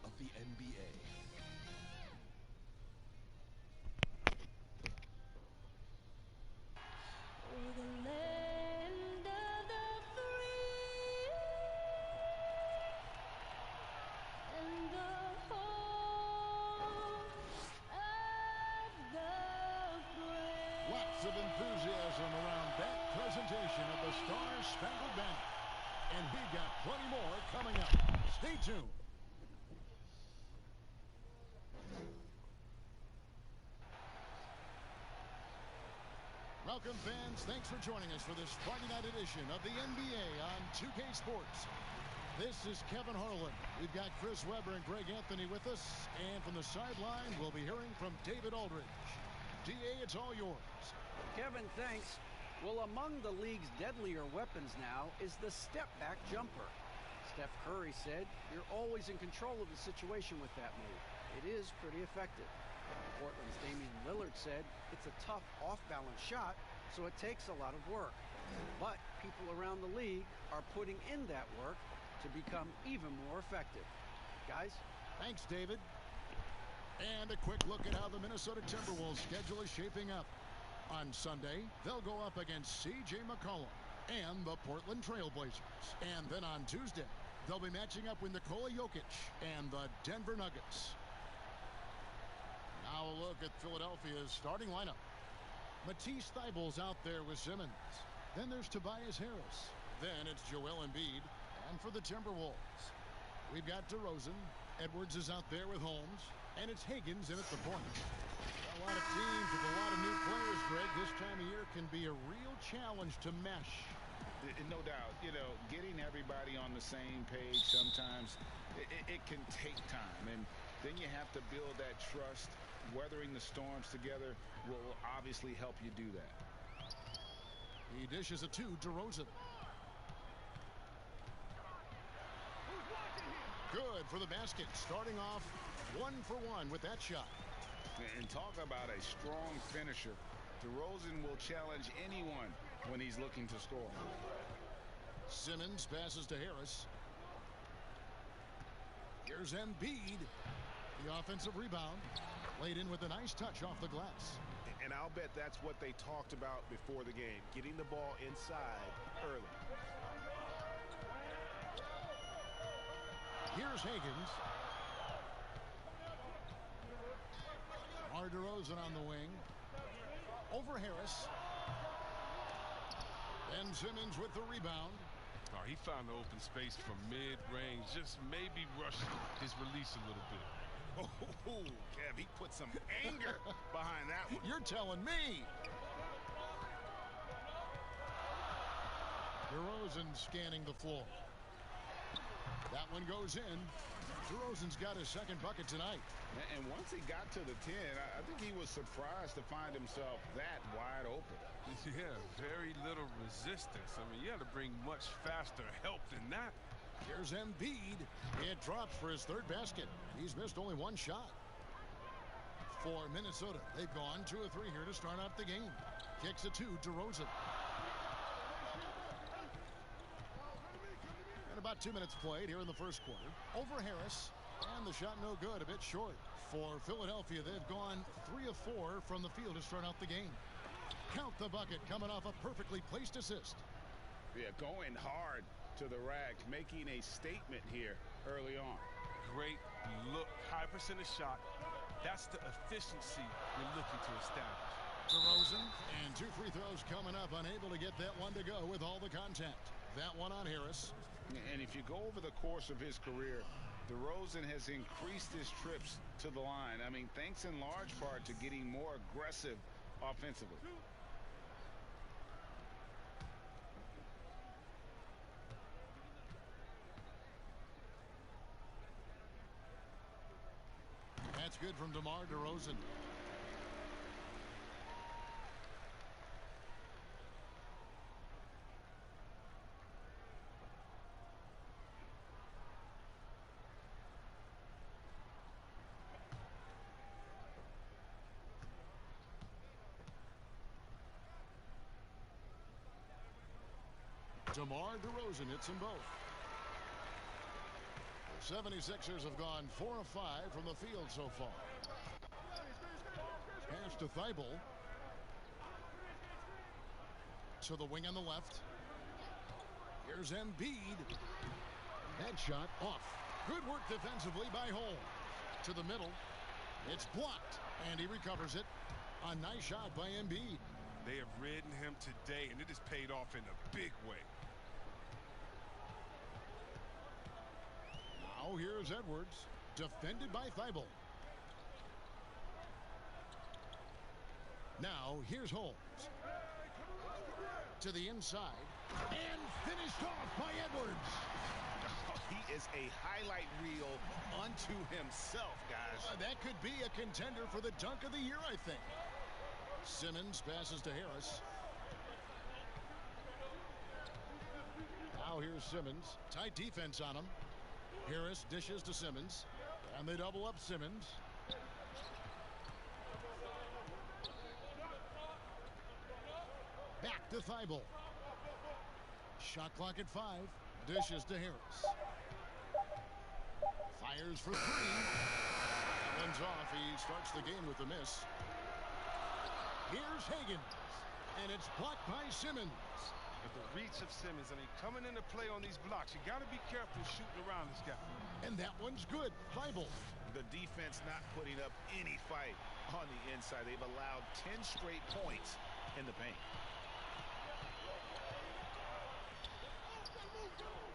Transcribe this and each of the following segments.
of the NBA. For the land of the free and the home of the brave. Lots of enthusiasm around that presentation of the Star-Spangled Banner. And we got plenty more coming up. Stay tuned. Welcome, fans. Thanks for joining us for this Friday night edition of the NBA on 2K Sports. This is Kevin Harlan. We've got Chris Webber and Greg Anthony with us. And from the sideline, we'll be hearing from David Aldridge. DA, it's all yours. Kevin, thanks. Well, among the league's deadlier weapons now is the step-back jumper. Steph Curry said, "You're always in control of the situation with that move. It is pretty effective." Portland's Damian Lillard said, "It's a tough off-balance shot, so it takes a lot of work." But people around the league are putting in that work to become even more effective. Guys? Thanks, David. And a quick look at how the Minnesota Timberwolves schedule is shaping up. On Sunday, they'll go up against C.J. McCollum and the Portland Trail Blazers. And then on Tuesday, they'll be matching up with Nikola Jokic and the Denver Nuggets. Now a look at Philadelphia's starting lineup. Matisse Thybulle's out there with Simmons. Then there's Tobias Harris. Then it's Joel Embiid. And for the Timberwolves, we've got DeRozan. Edwards is out there with Holmes. And it's Higgins in at the point. A lot of teams with a lot of new players, Greg, this time of year can be a real challenge to mesh. No doubt. You know, getting everybody on the same page sometimes, it can take time. And then you have to build that trust. Weathering the storms together will obviously help you do that. He dishes it to DeRozan. Good for the basket. Starting off 1-for-1 with that shot. And talk about a strong finisher. DeRozan will challenge anyone when he's looking to score. Simmons passes to Harris. Here's Embiid. The offensive rebound. Laid in with a nice touch off the glass. And I'll bet that's what they talked about before the game. Getting the ball inside early. Here's Higgins. DeRozan on the wing. Over Harris. And Simmons with the rebound. Oh, he found the open space from mid-range. Just maybe rushed his release a little bit. Oh, Kev, he put some anger behind that one. You're telling me. DeRozan scanning the floor. That one goes in. DeRozan's got his second bucket tonight. And once he got to the 10, I think he was surprised to find himself that wide open. Yeah, very little resistance. I mean, you had to bring much faster help than that. Here's Embiid. It drops for his third basket. He's missed only one shot. For Minnesota, they've gone 2 of 3 here to start out the game. Kicks it to DeRozan. And about 2 minutes played here in the first quarter. Over Harris. And the shot no good, a bit short. For Philadelphia, they've gone 3 of 4 from the field to start out the game. Count the bucket coming off a perfectly placed assist. Yeah, going hard to the rack, making a statement here early on. Great look, high percentage shot. That's the efficiency you're looking to establish. DeRozan, and 2 free throws coming up, unable to get that one to go with all the contact. That one on Harris. And if you go over the course of his career, DeRozan has increased his trips to the line. I mean, thanks in large part to getting more aggressive offensively. That's good from DeMar DeRozan. DeMar DeRozan hits them both. 76ers have gone 4 of 5 from the field so far. Pass to Thibault. To the wing on the left. Here's Embiid. That shot off. Good work defensively by Holmes. To the middle. It's blocked. And he recovers it. A nice shot by Embiid. They have ridden him today, and it has paid off in a big way. Now here's Edwards. Defended by Thibault. Now here's Holmes. To the inside. And finished off by Edwards. He is a highlight reel unto himself, guys. That could be a contender for the dunk of the year, I think. Simmons passes to Harris. Now here's Simmons. Tight defense on him. Harris dishes to Simmons. And they double up Simmons. Back to Thibault. Shot clock at 5. Dishes to Harris. Fires for 3. Runs off. He starts the game with a miss. Here's Higgins. And it's blocked by Simmons. But the reach of Simmons, I mean, coming into play on these blocks, you got to be careful shooting around this guy. And that one's good. Thibault. The defense not putting up any fight on the inside. They've allowed 10 straight points in the paint.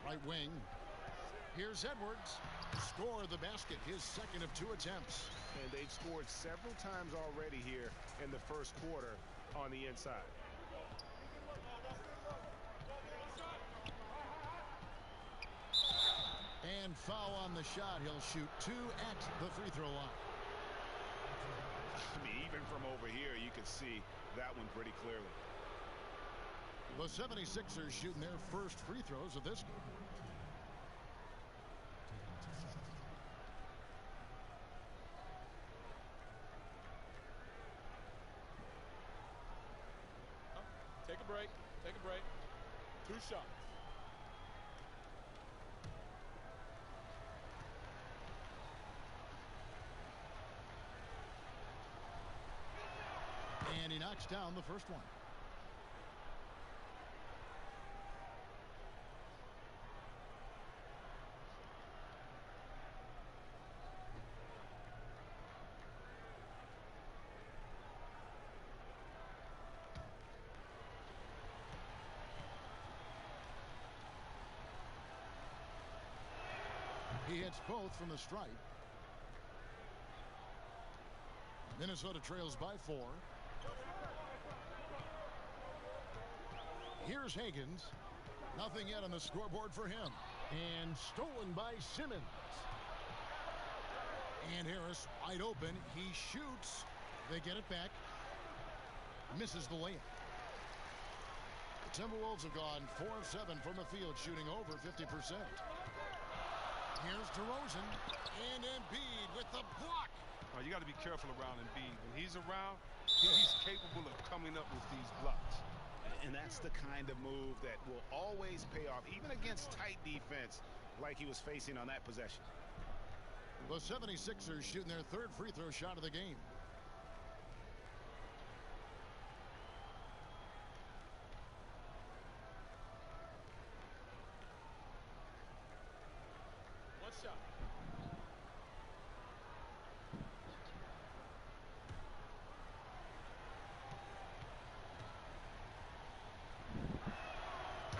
Right wing. Here's Edwards. Score the basket. His second of 2 attempts. And they've scored several times already here in the first quarter on the inside. And foul on the shot. He'll shoot 2 at the free throw line. I mean, even from over here, you can see that one pretty clearly. The 76ers shooting their first free throws of this game. Take a break. Take a break. 2 shots. And he knocks down the first one. He hits both from the stripe. Minnesota trails by 4. Here's Higgins. Nothing yet on the scoreboard for him. And stolen by Simmons. And Harris wide open. He shoots. They get it back. Misses the layup. The Timberwolves have gone 4 of 7 from the field, shooting over 50%. Here's DeRozan. And Embiid with the block. Oh, you got to be careful around Embiid. When he's around, he's capable of coming up with these blocks. And that's the kind of move that will always pay off, even against tight defense like he was facing on that possession. The 76ers shooting their 3rd free throw shot of the game. One shot.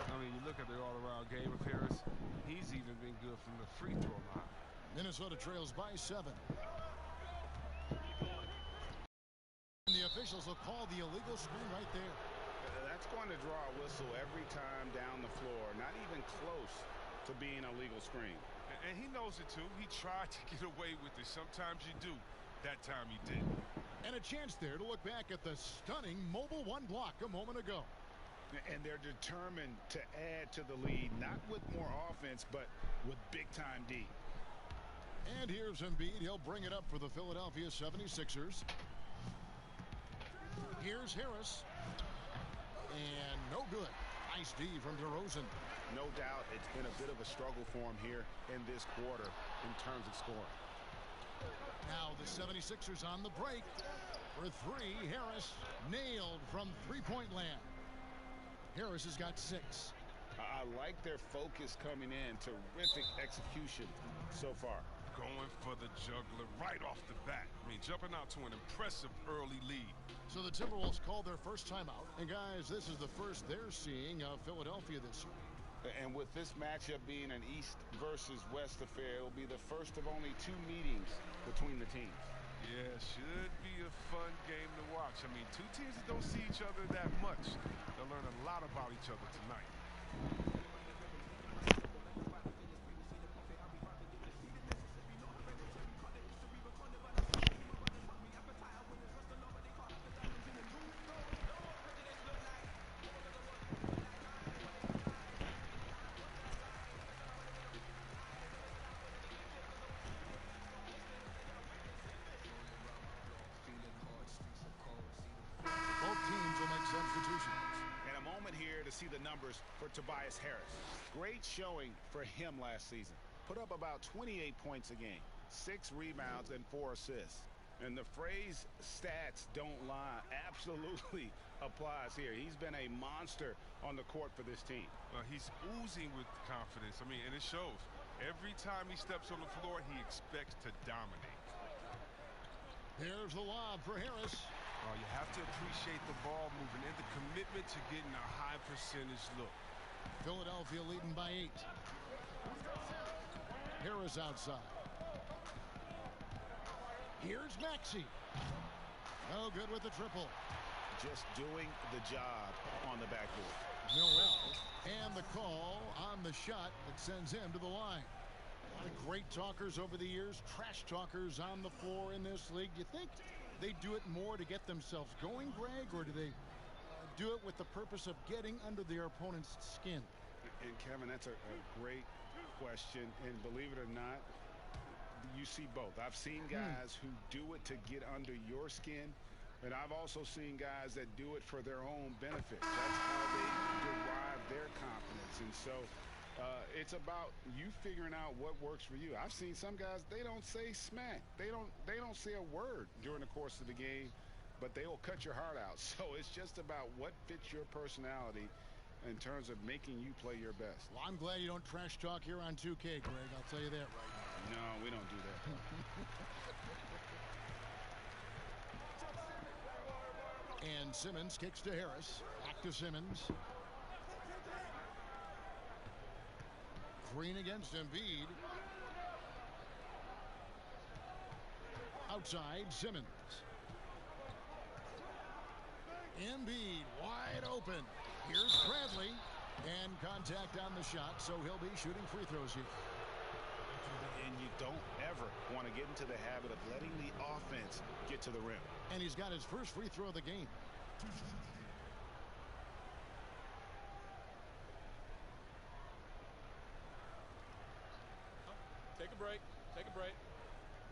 I mean, you look at the all-around game of Harris. He's even been good from the free throw line. Minnesota trails by 7. And the officials will call the illegal screen right there. That's going to draw a whistle every time down the floor. Not even close to being a legal screen. And he knows it, too. He tried to get away with it. Sometimes you do. That time he didn't. And a chance there to look back at the stunning mobile 1 block a moment ago. And they're determined to add to the lead, not with more offense, but with big-time D. And here's Embiid. He'll bring it up for the Philadelphia 76ers. Here's Harris. And no good. Nice D from DeRozan. No doubt it's been a bit of a struggle for him here in this quarter in terms of scoring. Now the 76ers on the break. For three, Harris nailed from three-point land. Harris has got 6. I like their focus coming in. Terrific execution so far. Going for the juggler right off the bat. I mean, jumping out to an impressive early lead. So the Timberwolves called their first timeout. And guys, this is the first they're seeing of Philadelphia this year. And with this matchup being an East versus West affair, it will be the first of only 2 meetings between the teams. Yeah, should be a fun game to watch. I mean, 2 teams that don't see each other that much. They'll learn a lot about each other tonight. Substitutions. And a moment here to see the numbers for Tobias Harris. Great showing for him last season. Put up about 28 points a game, 6 rebounds, and 4 assists. And the phrase stats don't lie absolutely applies here. He's been a monster on the court for this team. He's oozing with confidence. I mean, and it shows. Every time he steps on the floor, he expects to dominate. Here's the lob for Harris. You have to appreciate the ball movement and the commitment to getting a high percentage look. Philadelphia leading by 8. Harris outside. Here's Maxey. No good with the triple. Just doing the job on the backboard. Noel. And the call on the shot that sends him to the line. A lot of great talkers over the years, trash talkers on the floor in this league. Do you think they do it more to get themselves going, Greg, or do they do it with the purpose of getting under their opponent's skin? And Kevin, that's a great question, and believe it or not, you see both. I've seen guys who do it to get under your skin, and I've also seen guys that do it for their own benefit. That's how they derive their confidence. And so it's about you figuring out what works for you. I've seen some guys, they don't say smack. They don't say a word during the course of the game, but they will cut your heart out. So it's just about what fits your personality in terms of making you play your best. Well, I'm glad you don't trash talk here on 2K, Greg. I'll tell you that right now. No, we don't do that. And Simmons kicks to Harris. Back to Simmons. Green against Embiid. Outside, Simmons. Embiid wide open. Here's Bradley. And contact on the shot, so he'll be shooting free throws here. And you don't ever want to get into the habit of letting the offense get to the rim. And he's got his first free throw of the game. Take a break. Take a break.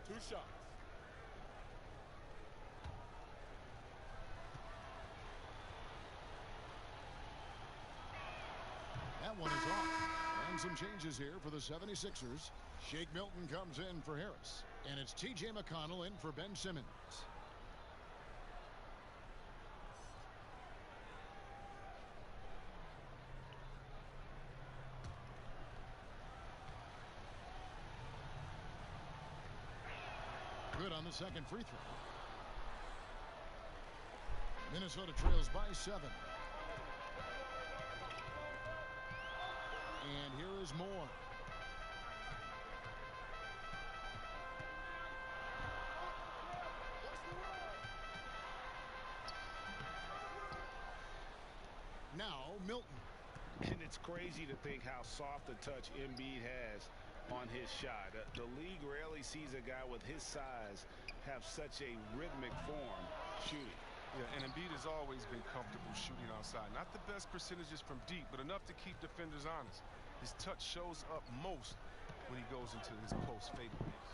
2 shots. That one is off. And some changes here for the 76ers. Shake Milton comes in for Harris. And it's T.J. McConnell in for Ben Simmons. Good on the second free throw. Minnesota trails by 7. And here is Moore. Now Milton. And it's crazy to think how soft a touch Embiid has on his shot. The league rarely sees a guy with his size have such a rhythmic form shooting. Yeah, and Embiid has always been comfortable shooting outside. Not the best percentages from deep, but enough to keep defenders honest. His touch shows up most when he goes into his post fadeaways.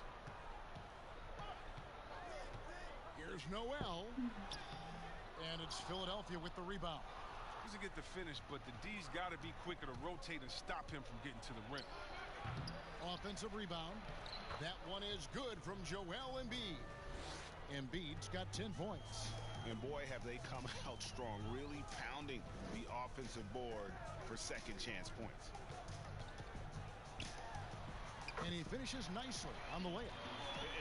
Here's Noel. And it's Philadelphia with the rebound. He's going to get the finish, but the D's got to be quicker to rotate and stop him from getting to the rim. Offensive rebound. That one is good from Joel Embiid. Embiid's got 10 points. And boy, have they come out strong, really pounding the offensive board for second chance points. And he finishes nicely on the layup.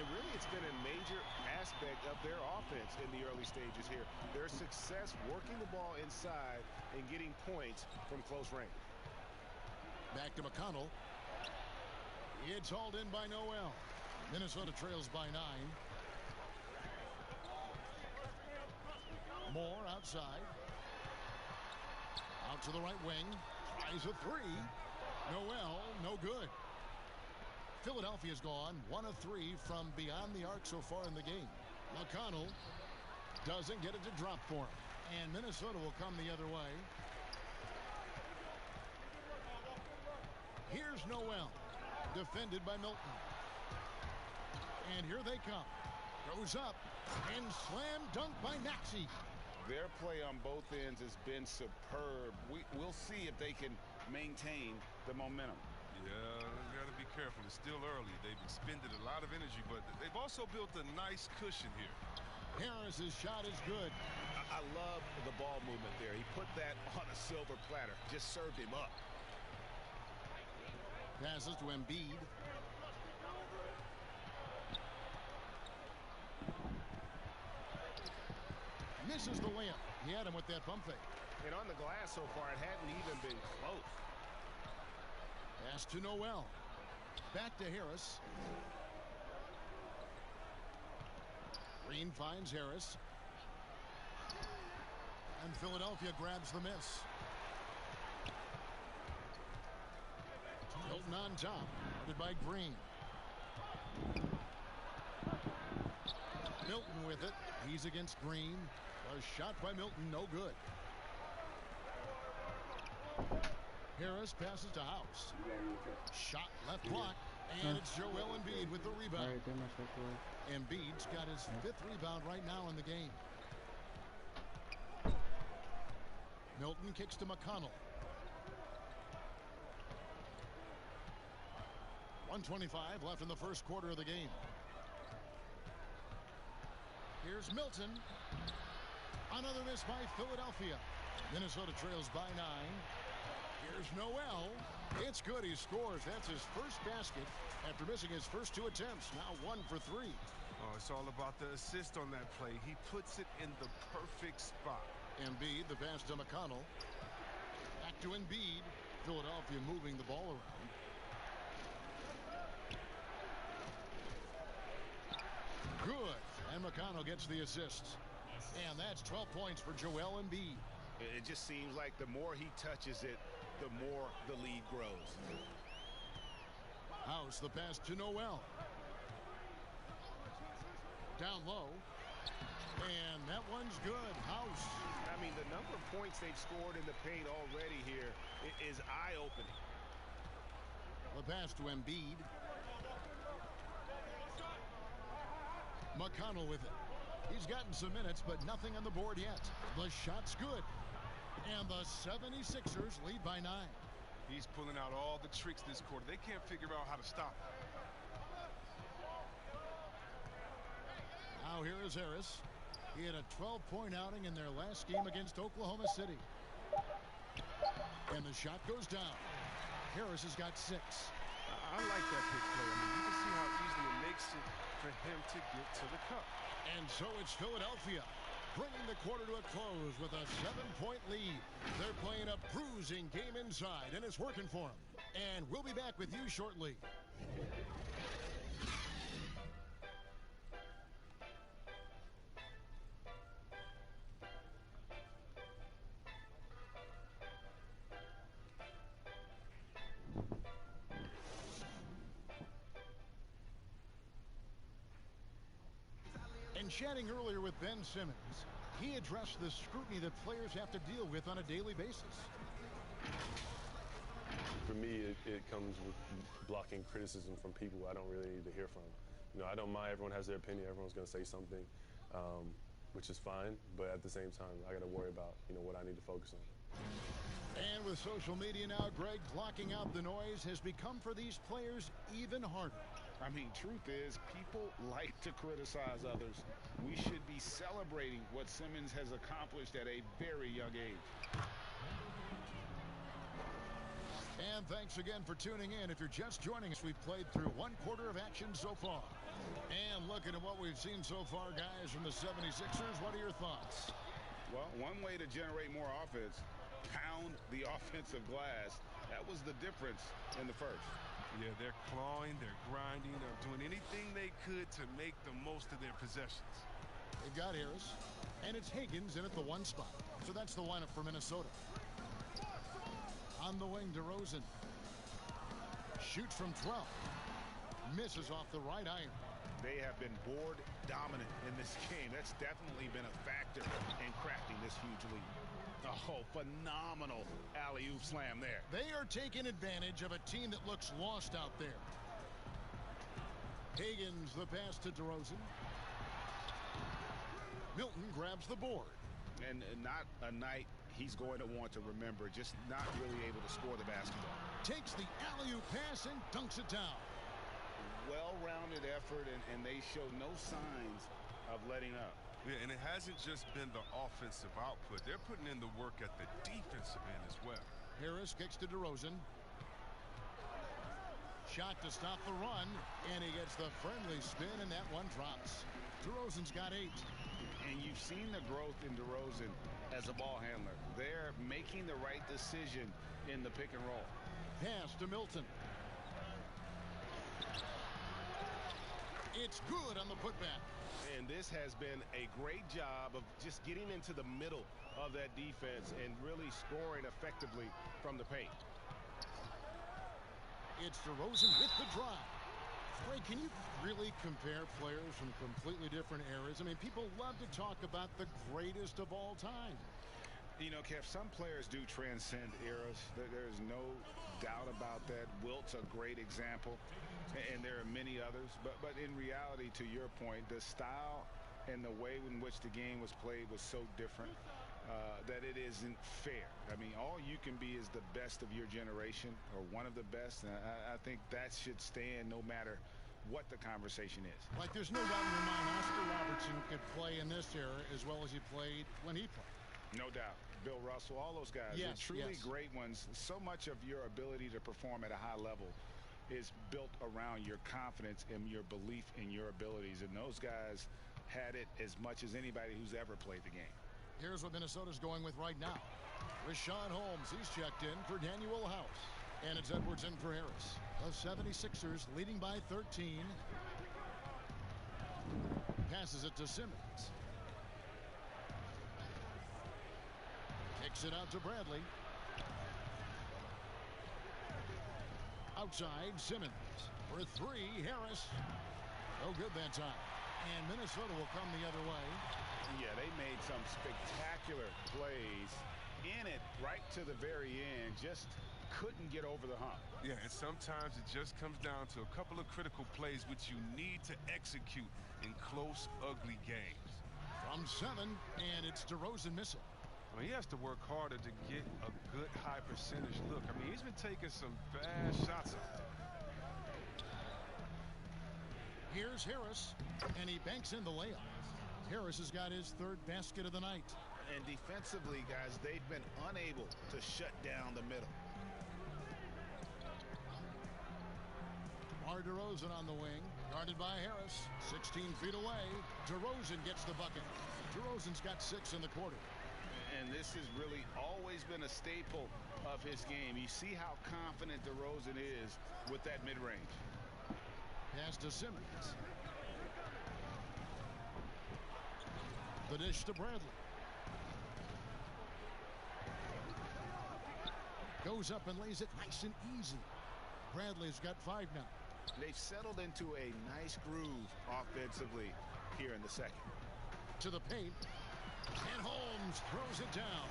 And really, it's been a major aspect of their offense in the early stages here. Their success working the ball inside and getting points from close range. Back to McConnell. It's hauled in by Noel. Minnesota trails by 9. Moore outside. Out to the right wing. Tries a three. Noel, no good. Philadelphia's gone 1 of 3 from beyond the arc so far in the game. McConnell doesn't get it to drop for him. And Minnesota will come the other way. Here's Noel. Defended by Milton. And here they come. Goes up. And slam dunk by Maxey. Their play on both ends has been superb. We'll see if they can maintain the momentum. Yeah, you got to be careful. It's still early. They've expended a lot of energy, but they've also built a nice cushion here. Harris's shot is good. I love the ball movement there. He put that on a silver platter. Just served him up. Passes to Embiid. Misses the layup. He had him with that pump fake. And on the glass so far, it hadn't even been close. Pass to Noel. Back to Harris. Green finds Harris. And Philadelphia grabs the miss. Milton on top. Guarded by Green. Milton with it. He's against Green. A shot by Milton, no good. Harris passes to House. Shot left block. And it's Joel Embiid with the rebound. Embiid's got his 5th rebound right now in the game. Milton kicks to McConnell. 1:25 left in the first quarter of the game. Here's Milton. Another miss by Philadelphia. Minnesota trails by 9. Here's Noel. It's good. He scores. That's his first basket after missing his first 2 attempts. Now 1 for 3. Oh, it's all about the assist on that play. He puts it in the perfect spot. Embiid, the pass to McConnell. Back to Embiid. Philadelphia moving the ball around. Good. And McConnell gets the assist. And that's 12 points for Joel Embiid. It just seems like the more he touches it, the more the lead grows. House, the pass to Noel. Down low. And that one's good. House. I mean, the number of points they've scored in the paint already here is eye-opening. The pass to Embiid. McConnell with it. He's gotten some minutes, but nothing on the board yet. The shot's good. And the 76ers lead by 9. He's pulling out all the tricks this quarter. They can't figure out how to stop him. Now here is Harris. He had a 12-point outing in their last game against Oklahoma City. And the shot goes down. Harris has got 6. I like that pick play. I mean, you can see how easily it makes it for him to get to the cup. And so it's Philadelphia bringing the quarter to a close with a 7-point lead. They're playing a bruising game inside, and it's working for them. And we'll be back with you shortly. And chatting earlier with Ben Simmons, he addressed the scrutiny that players have to deal with on a daily basis. For me, it comes with blocking criticism from people I don't really need to hear from. You know, I don't mind. Everyone has their opinion. Everyone's going to say something, which is fine. But at the same time, I got to worry about, what I need to focus on. And with social media now, Greg, blocking out the noise has become for these players even harder. I mean, truth is, people like to criticize others. We should be celebrating what Simmons has accomplished at a very young age. And thanks again for tuning in. If you're just joining us, we've played through one quarter of action so far. And looking at what we've seen so far, guys, from the 76ers, what are your thoughts? Well, one way to generate more offense, pound the offensive glass. That was the difference in the first. Yeah, they're clawing, they're grinding, they're doing anything they could to make the most of their possessions. They've got Harris, and it's Higgins in at the 1 spot. So that's the lineup for Minnesota. On the wing, DeRozan. Shoots from 12. Misses off the right iron. They have been board dominant in this game. That's definitely been a factor in crafting this huge lead. Oh, phenomenal alley-oop slam there. They are taking advantage of a team that looks lost out there. Higgins, the pass to DeRozan. Milton grabs the board. And not a night he's going to want to remember, just not really able to score the basketball. Takes the alley-oop pass and dunks it down. Well-rounded effort, and they show no signs of letting up. Yeah, and it hasn't just been the offensive output. They're putting in the work at the defensive end as well. Harris kicks to DeRozan. Shot to stop the run, and he gets the friendly spin, and that one drops. DeRozan's got 8. And you've seen the growth in DeRozan as a ball handler. They're making the right decision in the pick and roll. Pass to Milton. It's good on the putback. And this has been a great job of just getting into the middle of that defense and really scoring effectively from the paint. It's DeRozan with the drive. Greg, can you really compare players from completely different eras? I mean, people love to talk about the greatest of all time. You know, Kev, some players do transcend eras. There's no doubt about that. Wilt's a great example, and there are many others. But in reality, to your point, the style and the way in which the game was played was so different that it isn't fair. I mean, all you can be is the best of your generation or one of the best. And I think that should stand no matter what the conversation is. Like, there's no doubt in your mind Oscar Robertson could play in this era as well as he played when he played. No doubt. Bill Russell, all those guys, yes, are truly yes. great ones. So much of your ability to perform at a high level is built around your confidence and your belief in your abilities. And those guys had it as much as anybody who's ever played the game. Here's what Minnesota's going with right now. Rashawn Holmes, he's checked in for Daniel House. And it's Edwards in for Harris. The 76ers leading by 13. Passes it to Simmons. Kicks it out to Bradley. Outside, Simmons. For 3, Harris. No good that time. And Minnesota will come the other way. Yeah, they made some spectacular plays in it right to the very end. Just couldn't get over the hump. Yeah, and sometimes it just comes down to a couple of critical plays which you need to execute in close, ugly games. From 7, and it's DeRozan missing. Well, he has to work harder to get a good high percentage look. I mean, he's been taking some bad shots out there. Here's Harris, and he banks in the layup. Harris has got his 3rd basket of the night. And defensively, guys, they've been unable to shut down the middle. Mar DeRozan on the wing, guarded by Harris. 16 feet away. DeRozan gets the bucket. DeRozan's got 6 in the quarter. And this has really always been a staple of his game. You see how confident DeRozan is with that mid-range. Pass to Simmons. The dish to Bradley. Goes up and lays it nice and easy. Bradley's got 5 now. They've settled into a nice groove offensively here in the second. To the paint. And Holmes throws it down.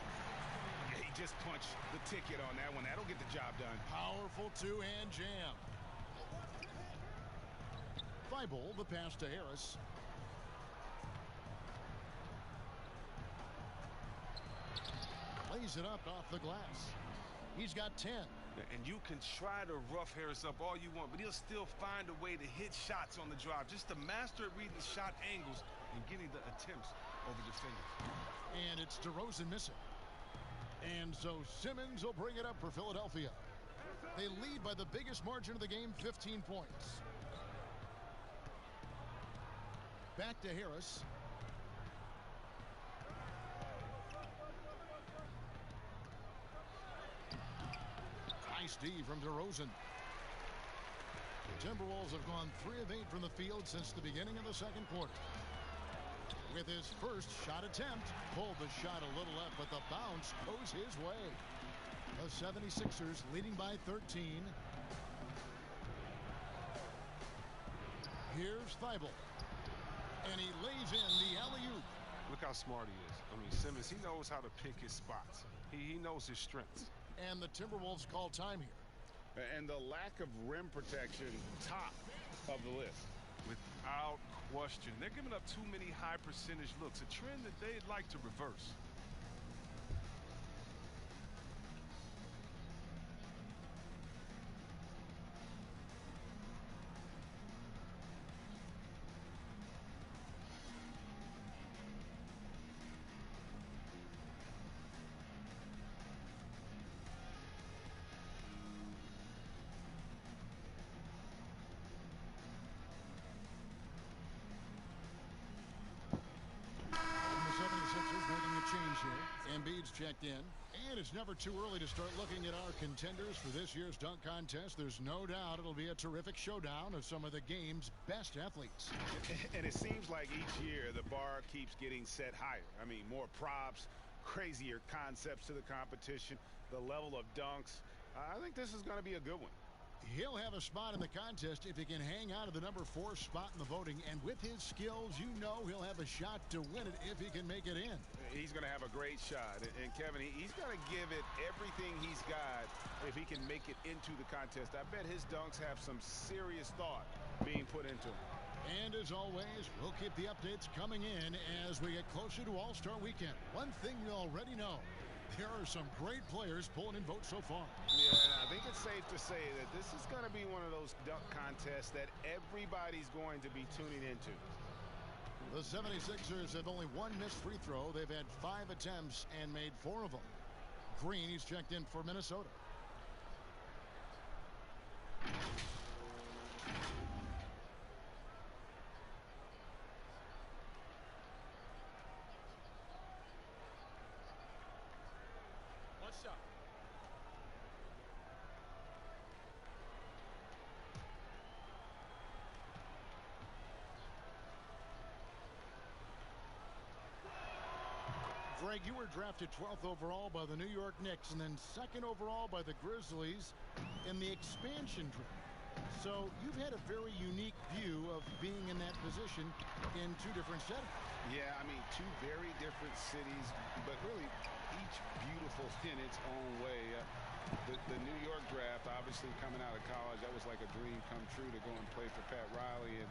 Yeah, he just punched the ticket on that one. That'll get the job done. Powerful 2-hand jam. Thibault, the pass to Harris. Lays it up off the glass. He's got 10. And you can try to rough Harris up all you want, but he'll still find a way to hit shots on the drive. Just to master at reading shot angles and getting the attempts over defenders. And it's DeRozan missing. And so Simmons will bring it up for Philadelphia. They lead by the biggest margin of the game, 15 points. Back to Harris. Nice D from DeRozan. The Timberwolves have gone 3 of 8 from the field since the beginning of the second quarter. With his first shot attempt, pulled the shot a little left, but the bounce goes his way. The 76ers leading by 13. Here's Thibault. And he lays in the alley-oop. Look how smart he is. I mean, Simmons, he knows how to pick his spots. He knows his strengths. And the Timberwolves call time here. And the lack of rim protection, top of the list. Without question. They're giving up too many high percentage looks, a trend that they'd like to reverse. Embiid's checked in, and it's never too early to start looking at our contenders for this year's dunk contest. There's no doubt it'll be a terrific showdown of some of the game's best athletes. And it seems like each year the bar keeps getting set higher. I mean, more props, crazier concepts to the competition, the level of dunks. I think this is going to be a good one. He'll have a spot in the contest if he can hang on to the number 4 spot in the voting. And with his skills, you know he'll have a shot to win it if he can make it in. He's going to have a great shot. And Kevin, he's going to give it everything he's got if he can make it into the contest. I bet his dunks have some serious thought being put into them. And as always, we'll keep the updates coming in as we get closer to All-Star Weekend. One thing you already know. There are some great players pulling in votes so far. Yeah, I think it's safe to say that this is going to be one of those dunk contests that everybody's going to be tuning into. The 76ers have only 1 missed free throw. They've had 5 attempts and made 4 of them. Green, he's checked in for Minnesota. Greg, you were drafted 12th overall by the New York Knicks and then 2nd overall by the Grizzlies in the expansion draft. So you've had a very unique view of being in that position in 2 different settings. Yeah, I mean, 2 very different cities, but really each beautiful in its own way. The New York draft, obviously coming out of college, that was like a dream come true to go and play for Pat Riley and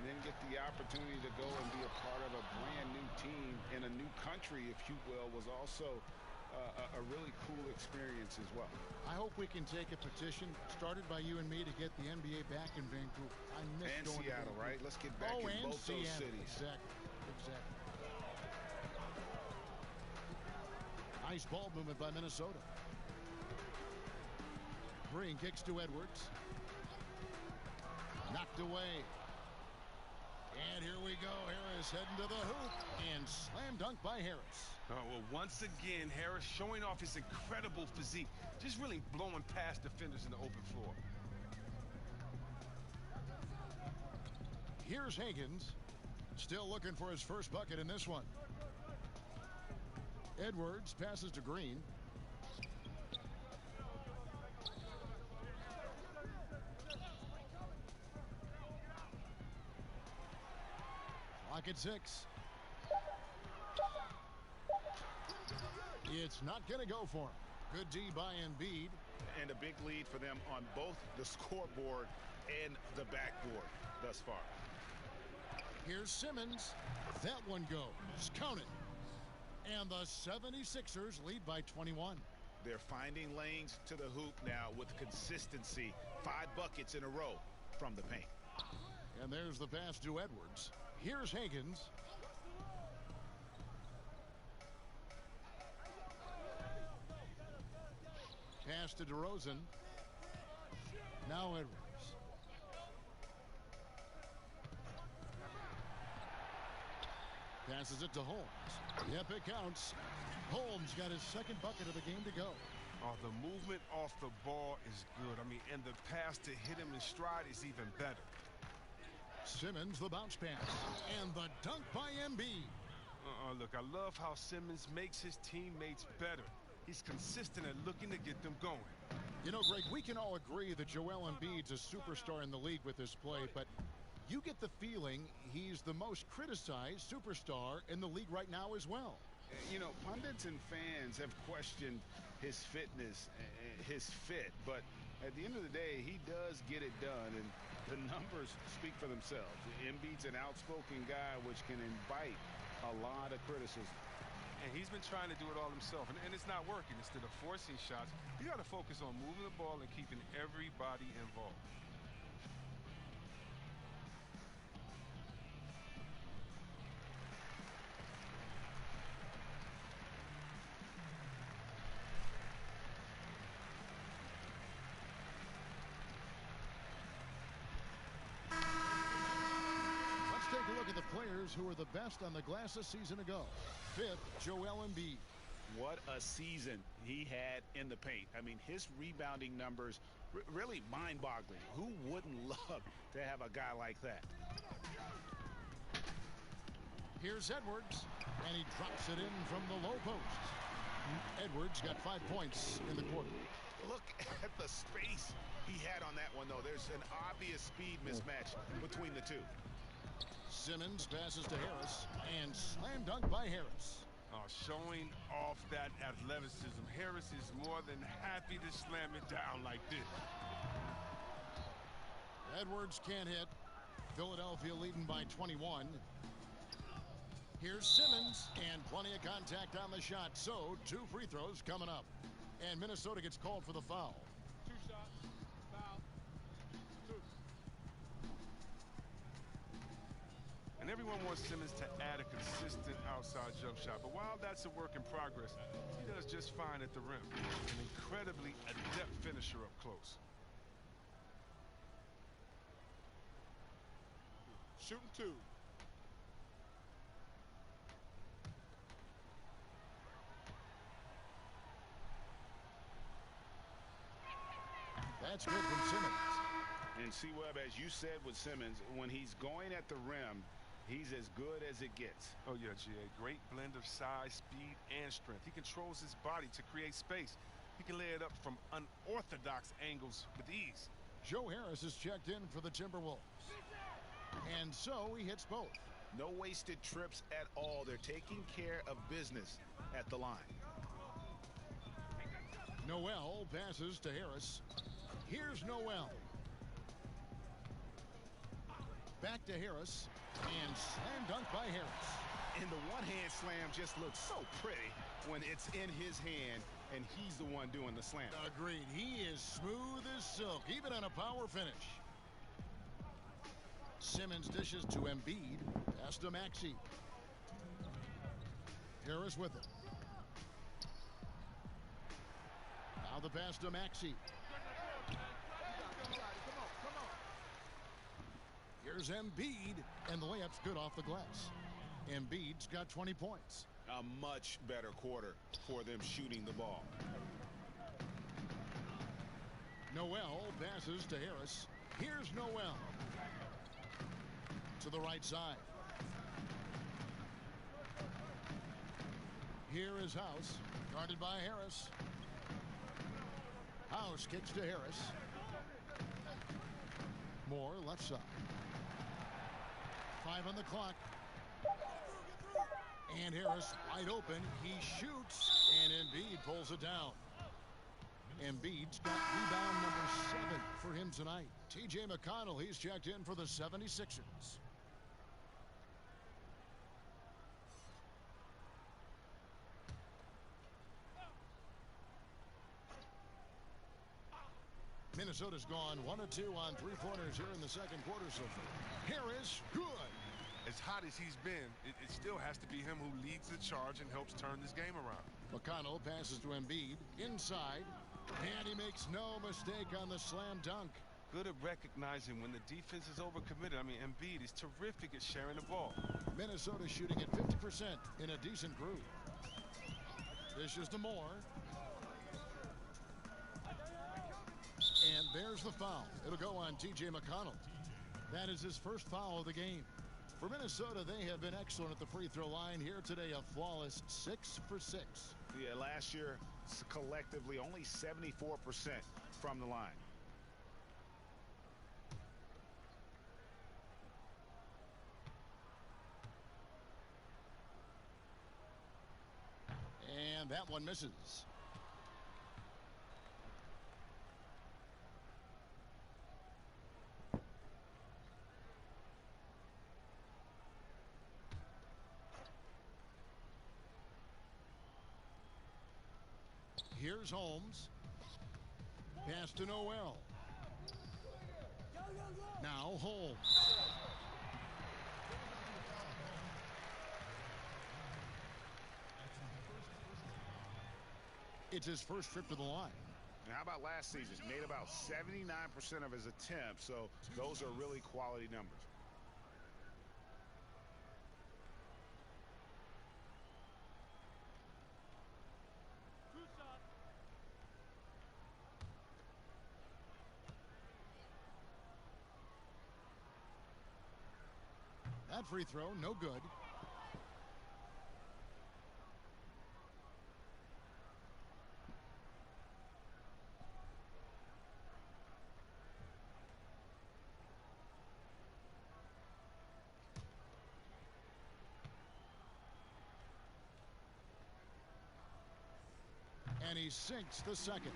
then get the opportunity to go and be a part of a brand new team in a new country, if you will, was also a really cool experience as well. I hope we can take a petition started by you and me to get the NBA back in Vancouver. I miss and going Seattle, to right? Let's get back in and both Seattle. those cities. Exactly. Nice ball movement by Minnesota. Green kicks to Edwards. Knocked away. And here we go. Harris heading to the hoop. And slam dunk by Harris. Oh, well, once again, Harris showing off his incredible physique. Just really blowing past defenders in the open floor. Here's Higgins. Still looking for his first bucket in this one. Edwards passes to Green. Clock at 6. It's not going to go for him. Good D by Embiid. And a big lead for them on both the scoreboard and the backboard thus far. Here's Simmons. That one goes. Count it. And the 76ers lead by 21. They're finding lanes to the hoop now with consistency. 5 buckets in a row from the paint. And there's the pass to Edwards. Here's Higgins. Pass to DeRozan. Now Edwards. Passes it to Holmes. Yep, it counts. Holmes got his second bucket of the game to go. Oh, the movement off the ball is good. I mean, and the pass to hit him in stride is even better. Simmons, the bounce pass. And the dunk by Embiid. Look, I love how Simmons makes his teammates better. He's consistent at looking to get them going. You know, Greg, we can all agree that Joel Embiid's a superstar in the league with his play, but you get the feeling he's the most criticized superstar in the league right now as well. You know, pundits and fans have questioned his fitness, his fit, but at the end of the day, he does get it done, and the numbers speak for themselves. Embiid's an outspoken guy, which can invite a lot of criticism. And he's been trying to do it all himself, and it's not working. Instead of forcing shots, you got to focus on moving the ball and keeping everybody involved. Take a look at the players who are the best on the glass a season ago. 5th, Joel Embiid. What a season he had in the paint. I mean, his rebounding numbers really mind-boggling. Who wouldn't love to have a guy like that? Here's Edwards, and he drops it in from the low post. Edwards got 5 points in the quarter. Look at the space he had on that one, though. There's an obvious speed mismatch between the two. Simmons passes to Harris, and slam dunk by Harris. Showing off that athleticism. Harris is more than happy to slam it down like this. Edwards can't hit. Philadelphia leading by 21. Here's Simmons, and plenty of contact on the shot. So, 2 free throws coming up. And Minnesota gets called for the foul. 2 shots. Foul. 2. And everyone wants Simmons to add a consistent outside jump shot. But while that's a work in progress, he does just fine at the rim. An incredibly adept finisher up close. Shooting 2. That's good from Simmons. And see, Webb, as you said with Simmons, when he's going at the rim, he's as good as it gets. Oh, yeah, G.A. Great blend of size, speed, and strength. He controls his body to create space. He can lay it up from unorthodox angles with ease. Joe Harris is checked in for the Timberwolves. And so he hits both. No wasted trips at all. They're taking care of business at the line. Noel passes to Harris. Here's Noel. Back to Harris, and slam dunk by Harris. And the one-hand slam just looks so pretty when it's in his hand, and he's the one doing the slam. Agreed. He is smooth as silk, even on a power finish. Simmons dishes to Embiid. Pass to Maxey. Harris with it. Now the pass to Maxey. Here's Embiid, and the layup's good off the glass. Embiid's got 20 points. A much better quarter for them shooting the ball. Noel passes to Harris. Here's Noel. To the right side. Here is House, guarded by Harris. House kicks to Harris. Moore left side. 5 on the clock. And Harris wide open. He shoots, and Embiid pulls it down. Embiid's got rebound number 7 for him tonight. T.J. McConnell, he's checked in for the 76ers. Minnesota's gone 1 of 2 on three-pointers here in the second quarter so far. Harris, good. As hot as he's been, it still has to be him who leads the charge and helps turn this game around. McConnell passes to Embiid inside, and he makes no mistake on the slam dunk. Good at recognizing when the defense is overcommitted. I mean, Embiid is terrific at sharing the ball. Minnesota shooting at 50% in a decent group. Dishes to Moore. And there's the foul. It'll go on T.J. McConnell. That is his first foul of the game. For Minnesota, they have been excellent at the free throw line. Here today, a flawless 6 for 6. Yeah, last year, collectively, only 74% from the line. And that one misses. Here's Holmes. Pass to Noel. Now Holmes. It's his first trip to the line. And how about last season? Made about 79% of his attempts, so those are really quality numbers. That free throw, no good. And he sinks the second.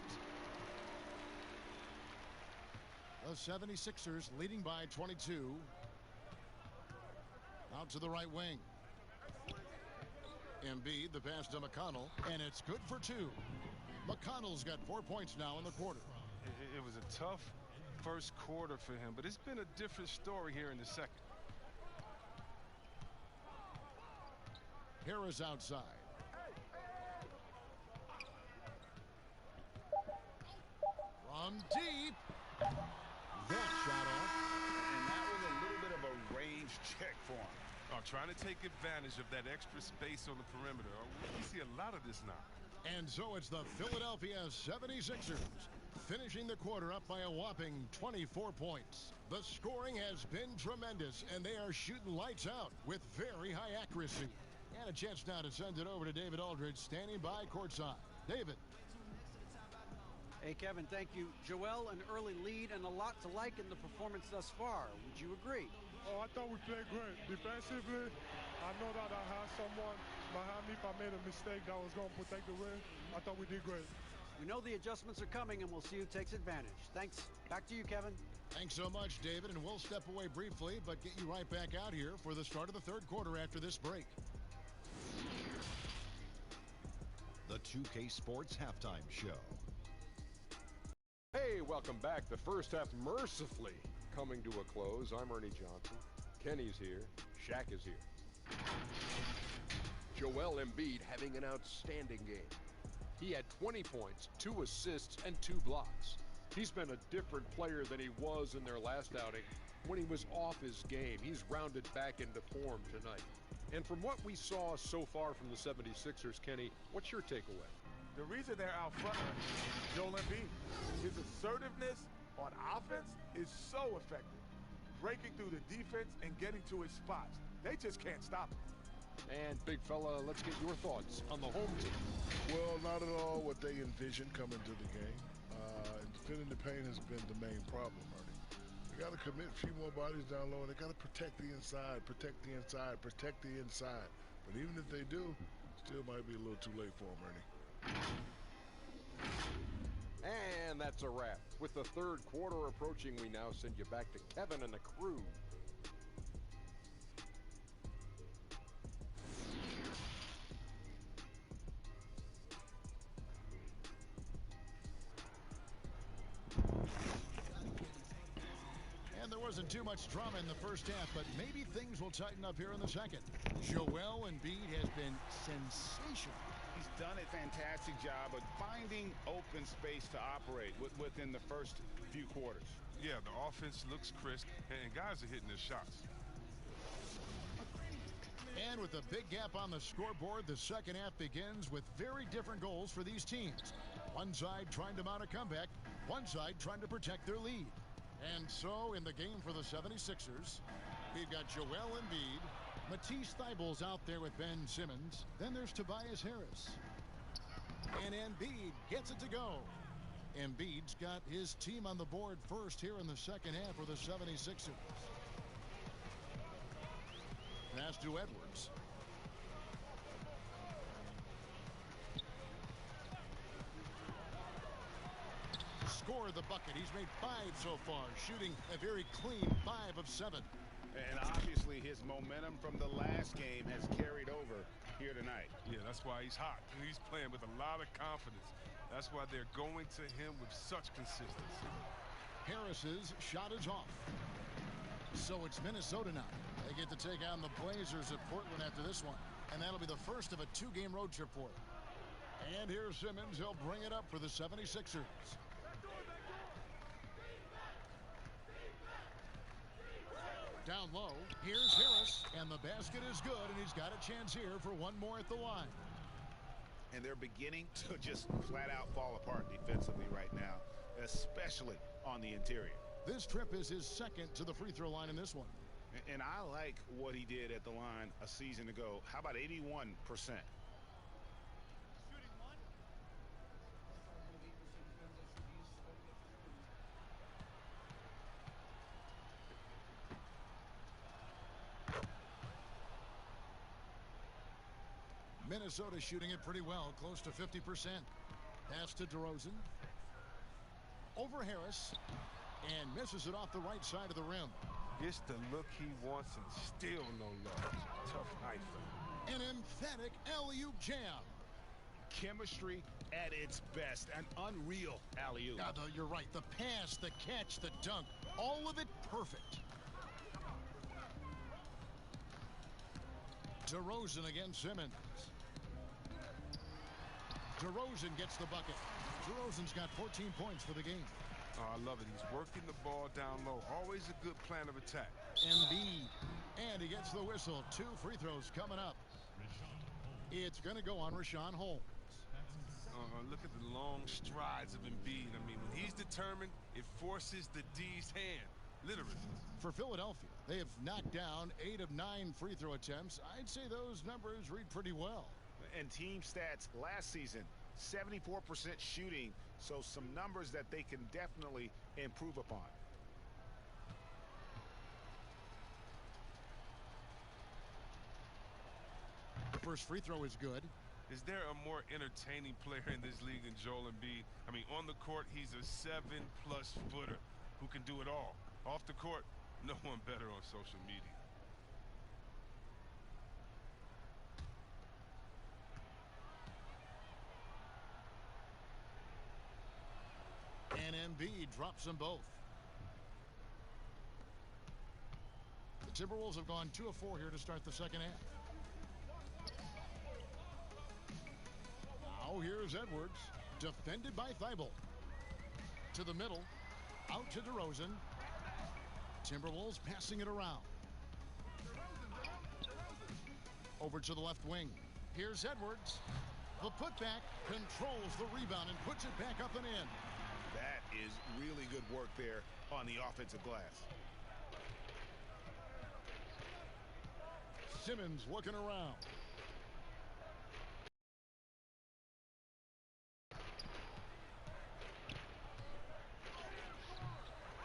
The 76ers leading by 22. Out to the right wing. Embiid, the pass to McConnell, and it's good for 2. McConnell's got 4 points now in the quarter. It was a tough first quarter for him, but it's been a different story here in the second. Harris outside. From deep. That shot off. And that was a little bit of a range check for him. Trying to take advantage of that extra space on the perimeter. We see a lot of this now. And so it's the Philadelphia 76ers finishing the quarter up by a whopping 24 points. The scoring has been tremendous, and they are shooting lights out with very high accuracy. And a chance now to send it over to David Aldridge, standing by courtside. David. Hey, Kevin, thank you. Joel, an early lead and a lot to like in the performance thus far. Would you agree? Oh, I thought we played great. Defensively, I know that I had someone behind me. If I made a mistake that was going to protect the rim, I thought we did great. We know the adjustments are coming, and we'll see who takes advantage. Thanks. Back to you, Kevin. Thanks so much, David, and we'll step away briefly, but get you right back out here for the start of the third quarter after this break. The 2K Sports Halftime Show. Hey, welcome back. The first half mercifully coming to a close. I'm Ernie Johnson. Kenny's here. Shaq is here. Joel Embiid having an outstanding game. He had 20 points, 2 assists, and 2 blocks. He's been a different player than he was in their last outing when he was off his game. He's rounded back into form tonight. And from what we saw so far from the 76ers, Kenny, what's your takeaway? The reason they're out front, Joel Embiid, his assertiveness on offense is so effective. Breaking through the defense and getting to his spots. They just can't stop him. And, big fella, let's get your thoughts on the home team. Well, not at all what they envisioned coming to the game. Defending the paint has been the main problem, Ernie. They got to commit a few more bodies down low, and they got to protect the inside, protect the inside, protect the inside. But even if they do, still might be a little too late for them, Ernie. And that's a wrap. With the third quarter approaching, we now send you back to Kevin and the crew. wasn't too much drama in the first half, but maybe things will tighten up here in the second. Joel Embiid has been sensational. He's done a fantastic job of finding open space to operate within the first few quarters. Yeah, the offense looks crisp, and guys are hitting their shots. And with a big gap on the scoreboard, the second half begins with very different goals for these teams. One side trying to mount a comeback, one side trying to protect their lead. And so in the game for the 76ers, we've got Joel Embiid, Matisse Thybulle out there with Ben Simmons. Then there's Tobias Harris. And Embiid gets it to go. Embiid's got his team on the board first here in the second half for the 76ers. Pass to Edwards. Score the bucket. He's made 5 so far, shooting a very clean 5 of 7. And obviously his momentum from the last game has carried over here tonight. Yeah, that's why he's hot. He's playing with a lot of confidence. That's why they're going to him with such consistency. Harris's shot is off. So it's Minnesota now. They get to take on the Blazers at Portland after this one. And that'll be the first of a 2-game road trip for them. And here's Simmons. He'll bring it up for the 76ers. Down low, here's Harris, and the basket is good, and he's got a chance here for one more at the line. And they're beginning to just flat out fall apart defensively right now, especially on the interior. This trip is his second to the free throw line in this one. And I like what he did at the line a season ago. How about 81%? Minnesota shooting it pretty well, close to 50%. Pass to DeRozan. Over Harris. And misses it off the right side of the rim. It's the look he wants and still no love. Tough night for him. An emphatic alley-oop jam. Chemistry at its best. An unreal alley-oop. You're right. The pass, the catch, the dunk. All of it perfect. DeRozan against Simmons. DeRozan gets the bucket. DeRozan's got 14 points for the game. Oh, I love it. He's working the ball down low. Always a good plan of attack. Embiid. And he gets the whistle. 2 free throws coming up. It's going to go on Rashawn Holmes. Look at the long strides of Embiid. I mean, when he's determined, it forces the D's hand. Literally. For Philadelphia, they have knocked down 8 of 9 free throw attempts. I'd say those numbers read pretty well. And team stats last season, 74% shooting, so some numbers that they can definitely improve upon. The first free throw is good. Is there a more entertaining player in this league than Joel Embiid? I mean, on the court, he's a 7+ footer who can do it all. Off the court, no one better on social media. And Embiid drops them both. The Timberwolves have gone 2 of 4 here to start the second half. Now here's Edwards, defended by Thybulle. To the middle, out to DeRozan. Timberwolves passing it around. Over to the left wing. Here's Edwards. The putback controls the rebound and puts it back up and in. That is really good work there on the offensive glass. Simmons looking around.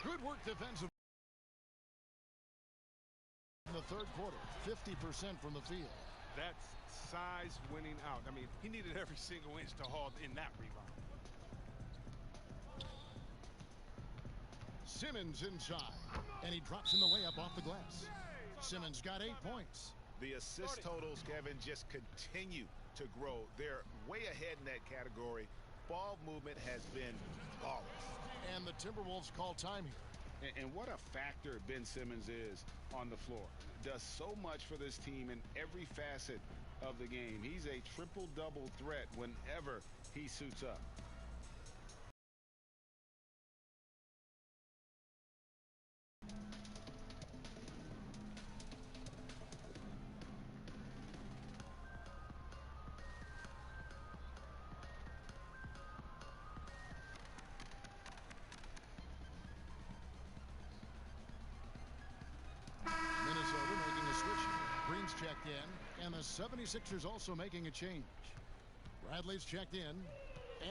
Good work defensively in the third quarter. 50% from the field. That's size winning out. I mean, he needed every single inch to haul in that rebound. Simmons inside, and he drops in the layup off the glass. Simmons got 8 points. The assist totals, Kevin, just continue to grow. They're way ahead in that category. Ball movement has been flawless. And the Timberwolves call time here. And what a factor Ben Simmons is on the floor. Does so much for this team in every facet of the game. He's a triple-double threat whenever he suits up. Minnesota making a switch. Green's checked in, and the 76ers also making a change. Bradley's checked in,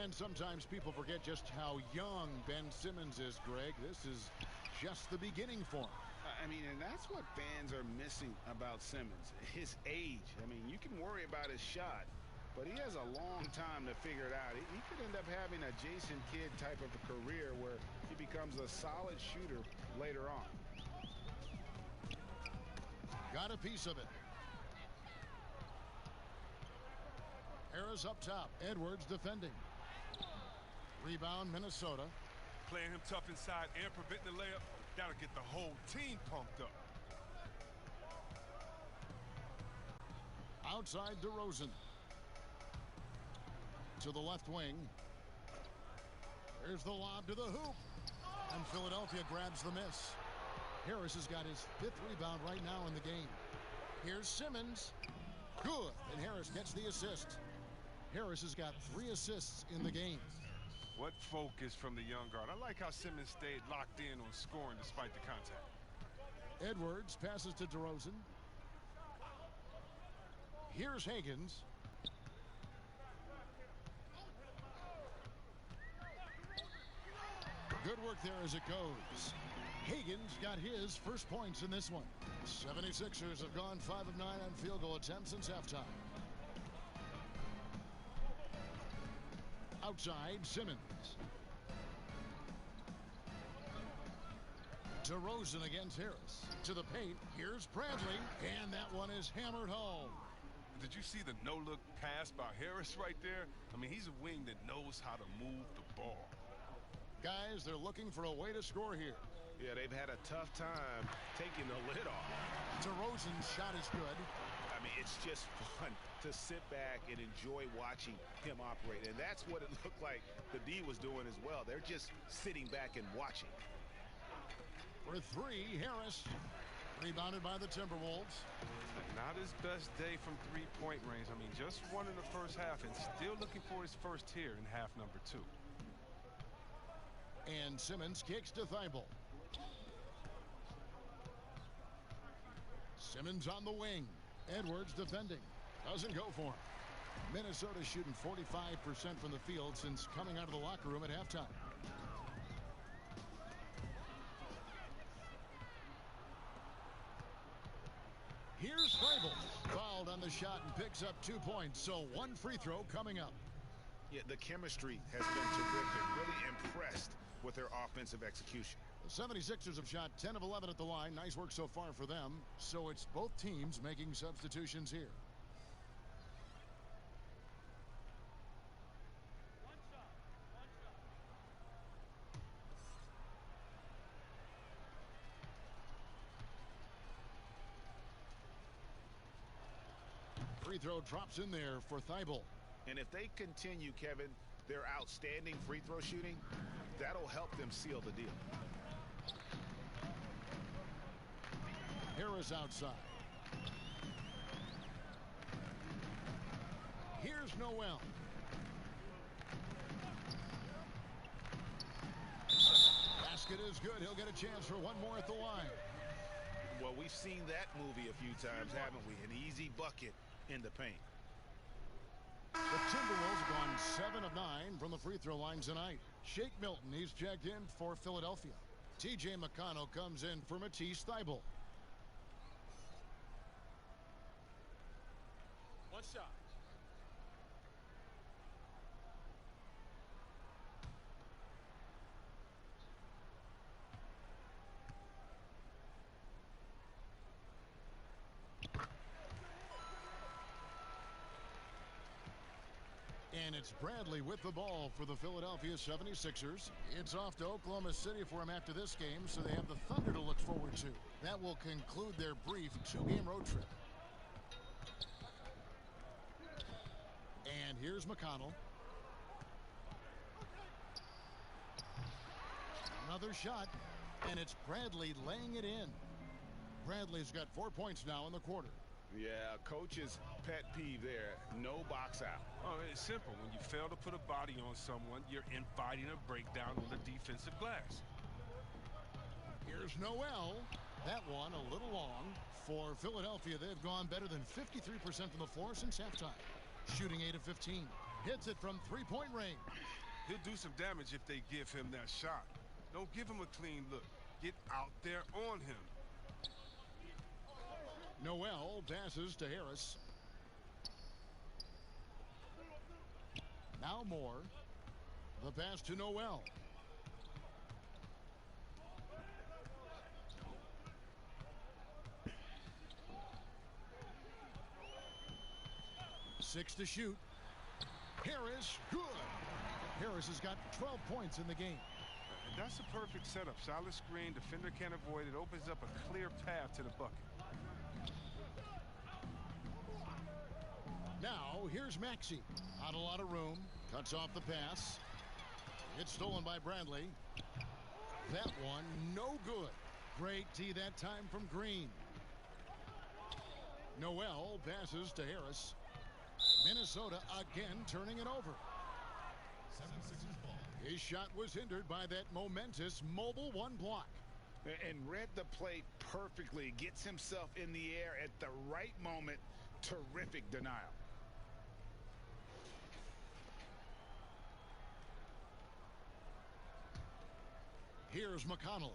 and sometimes people forget just how young Ben Simmons is, Greg. This is just the beginning for him. I mean, and that's what fans are missing about Simmons, his age. I mean, you can worry about his shot, but he has a long time to figure it out. He could end up having a Jason Kidd type of a career where he becomes a solid shooter later on. Got a piece of it. Harris up top. Edwards defending. Rebound, Minnesota. Playing him tough inside and preventing the layup. That'll get the whole team pumped up. Outside DeRozan. To the left wing. There's the lob to the hoop. And Philadelphia grabs the miss. Harris has got his 5th rebound right now in the game. Here's Simmons. Good. And Harris gets the assist. Harris has got 3 assists in the game. What focus from the young guard. I like how Simmons stayed locked in on scoring despite the contact. Edwards passes to DeRozan. Here's Higgins. Good work there as it goes. Higgins got his first points in this one. 76ers have gone 5 of 9 on field goal attempts since halftime. Outside, Simmons. DeRozan against Harris. To the paint, here's Bradley, and that one is hammered home. Did you see the no-look pass by Harris right there? I mean, he's a wing that knows how to move the ball. Guys, they're looking for a way to score here. Yeah, they've had a tough time taking the lid off. DeRozan's shot is good. I mean, it's just fun to sit back and enjoy watching him operate. And that's what it looked like the D was doing as well. They're just sitting back and watching. For 3, Harris. Rebounded by the Timberwolves. Not his best day from three-point range. I mean, just won in the first half and still looking for his first here in half number 2. And Simmons kicks to Thibault. Simmons on the wing. Edwards defending. Doesn't go for him. Minnesota shooting 45% from the field since coming out of the locker room at halftime. Here's Thibault. Fouled on the shot and picks up 2 points. So 1 free throw coming up. Yeah, the chemistry has been terrific. Really impressed with their offensive execution. The 76ers have shot 10 of 11 at the line. Nice work so far for them. So it's both teams making substitutions here. Free throw drops in there for Thibault. And if they continue, Kevin, their outstanding free throw shooting, that'll help them seal the deal. Harris outside. Here's Noel. Basket is good. He'll get a chance for 1 more at the line. Well, we've seen that movie a few times, haven't we? An easy bucket in the paint. The Timberwolves have gone 7 of 9 from the free throw line tonight. Shake Milton, he's checked in for Philadelphia. T.J. McConnell comes in for Matisse Thybulle. 1 shot. And it's Bradley with the ball for the Philadelphia 76ers. It's off to Oklahoma City for him after this game, so they have the Thunder to look forward to. That will conclude their brief 2-game road trip. And here's McConnell. Another shot, and it's Bradley laying it in. Bradley's got 4 points now in the quarter. Yeah, coach's pet peeve there. No box out. Oh, it's simple. When you fail to put a body on someone, you're inviting a breakdown on the defensive glass. Here's Noel. That one a little long. For Philadelphia, they've gone better than 53% from the floor since halftime. Shooting 8 of 15. Hits it from three-point range. He'll do some damage if they give him that shot. Don't give him a clean look. Get out there on him. Noel passes to Harris. Now Moore. The pass to Noel. Six to shoot. Harris, good. Harris has got 12 points in the game. That's a perfect setup. Solid screen. Defender can't avoid it. Opens up a clear path to the bucket. Now, here's Maxey. Not a lot of room. Cuts off the pass. It's stolen by Bradley. That one, no good. Great tee that time from Green. Noel passes to Harris. Minnesota again turning it over. 76ers ball. His shot was hindered by that momentous mobile one block. And read the play perfectly. Gets himself in the air at the right moment. Terrific denial. Here's McConnell.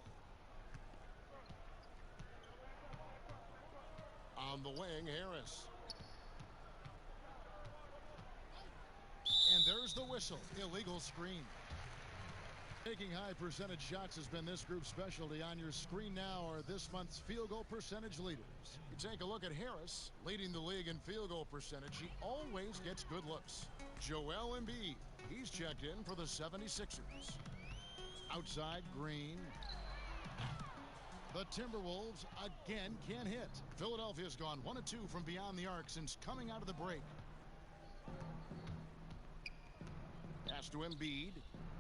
On the wing, Harris. And there's the whistle. Illegal screen. Taking high percentage shots has been this group's specialty. On your screen now are this month's field goal percentage leaders. You take a look at Harris, leading the league in field goal percentage. He always gets good looks. Joel Embiid. He's checked in for the 76ers. Outside, Green. The Timberwolves again can't hit. Philadelphia's gone 1 of 2 from beyond the arc since coming out of the break. Pass to Embiid.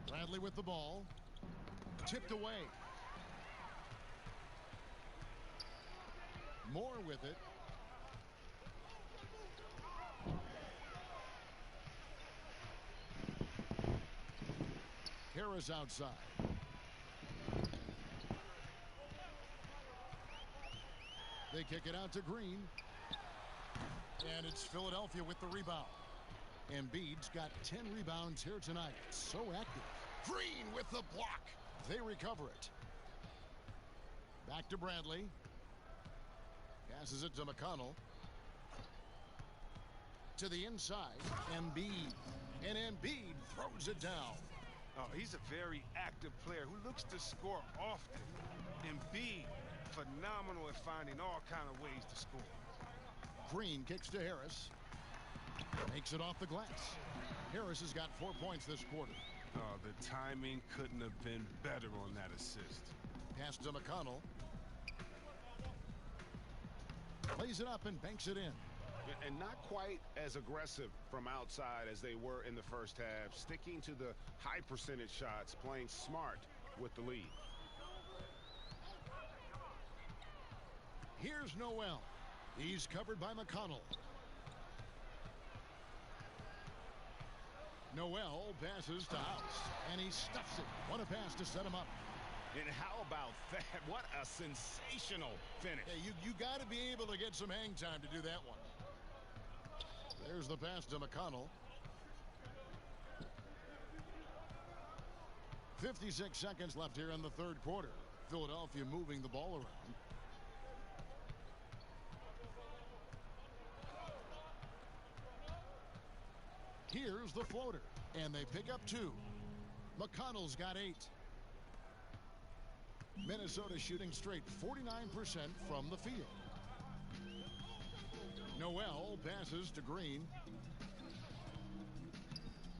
Bradley with the ball. Tipped away. Moore with it. Harris outside. They kick it out to Green. And it's Philadelphia with the rebound. Embiid's got 10 rebounds here tonight. So active. Green with the block. They recover it. Back to Bradley. Passes it to McConnell. To the inside. Embiid. And Embiid throws it down. Oh, he's a very active player who looks to score often. Embiid, phenomenal at finding all kind of ways to score. Green kicks to Harris. Makes it off the glass. Harris has got 4 points this quarter. Oh, the timing couldn't have been better on that assist. Pass to McConnell. Plays it up and banks it in. And not quite as aggressive from outside as they were in the first half. Sticking to the high percentage shots. Playing smart with the lead. Here's Noel. He's covered by McConnell. Noel passes to House, and he stuffs it. What a pass to set him up. And how about that? What a sensational finish. Hey, you got to be able to get some hang time to do that one. There's the pass to McConnell. 56 seconds left here in the third quarter. Philadelphia moving the ball around. Here's the floater, and they pick up 2. McConnell's got 8. Minnesota shooting straight 49% from the field. Noel passes to Green.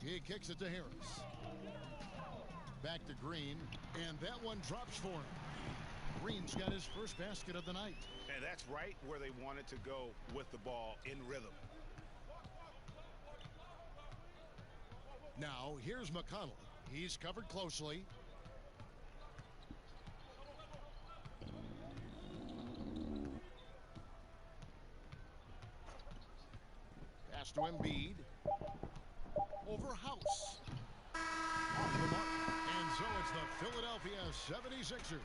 He kicks it to Harris. Back to Green, and that one drops for him. Green's got his first basket of the night. And that's right where they wanted to go with the ball, in rhythm. Now, here's McConnell. He's covered closely. Pass to Embiid. Over House. Off the mark. And so it's the Philadelphia 76ers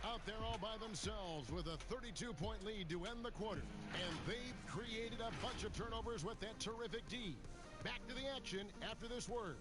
out there all by themselves with a 32-point lead to end the quarter. And they've created a bunch of turnovers with that terrific D. Back to the action after this word.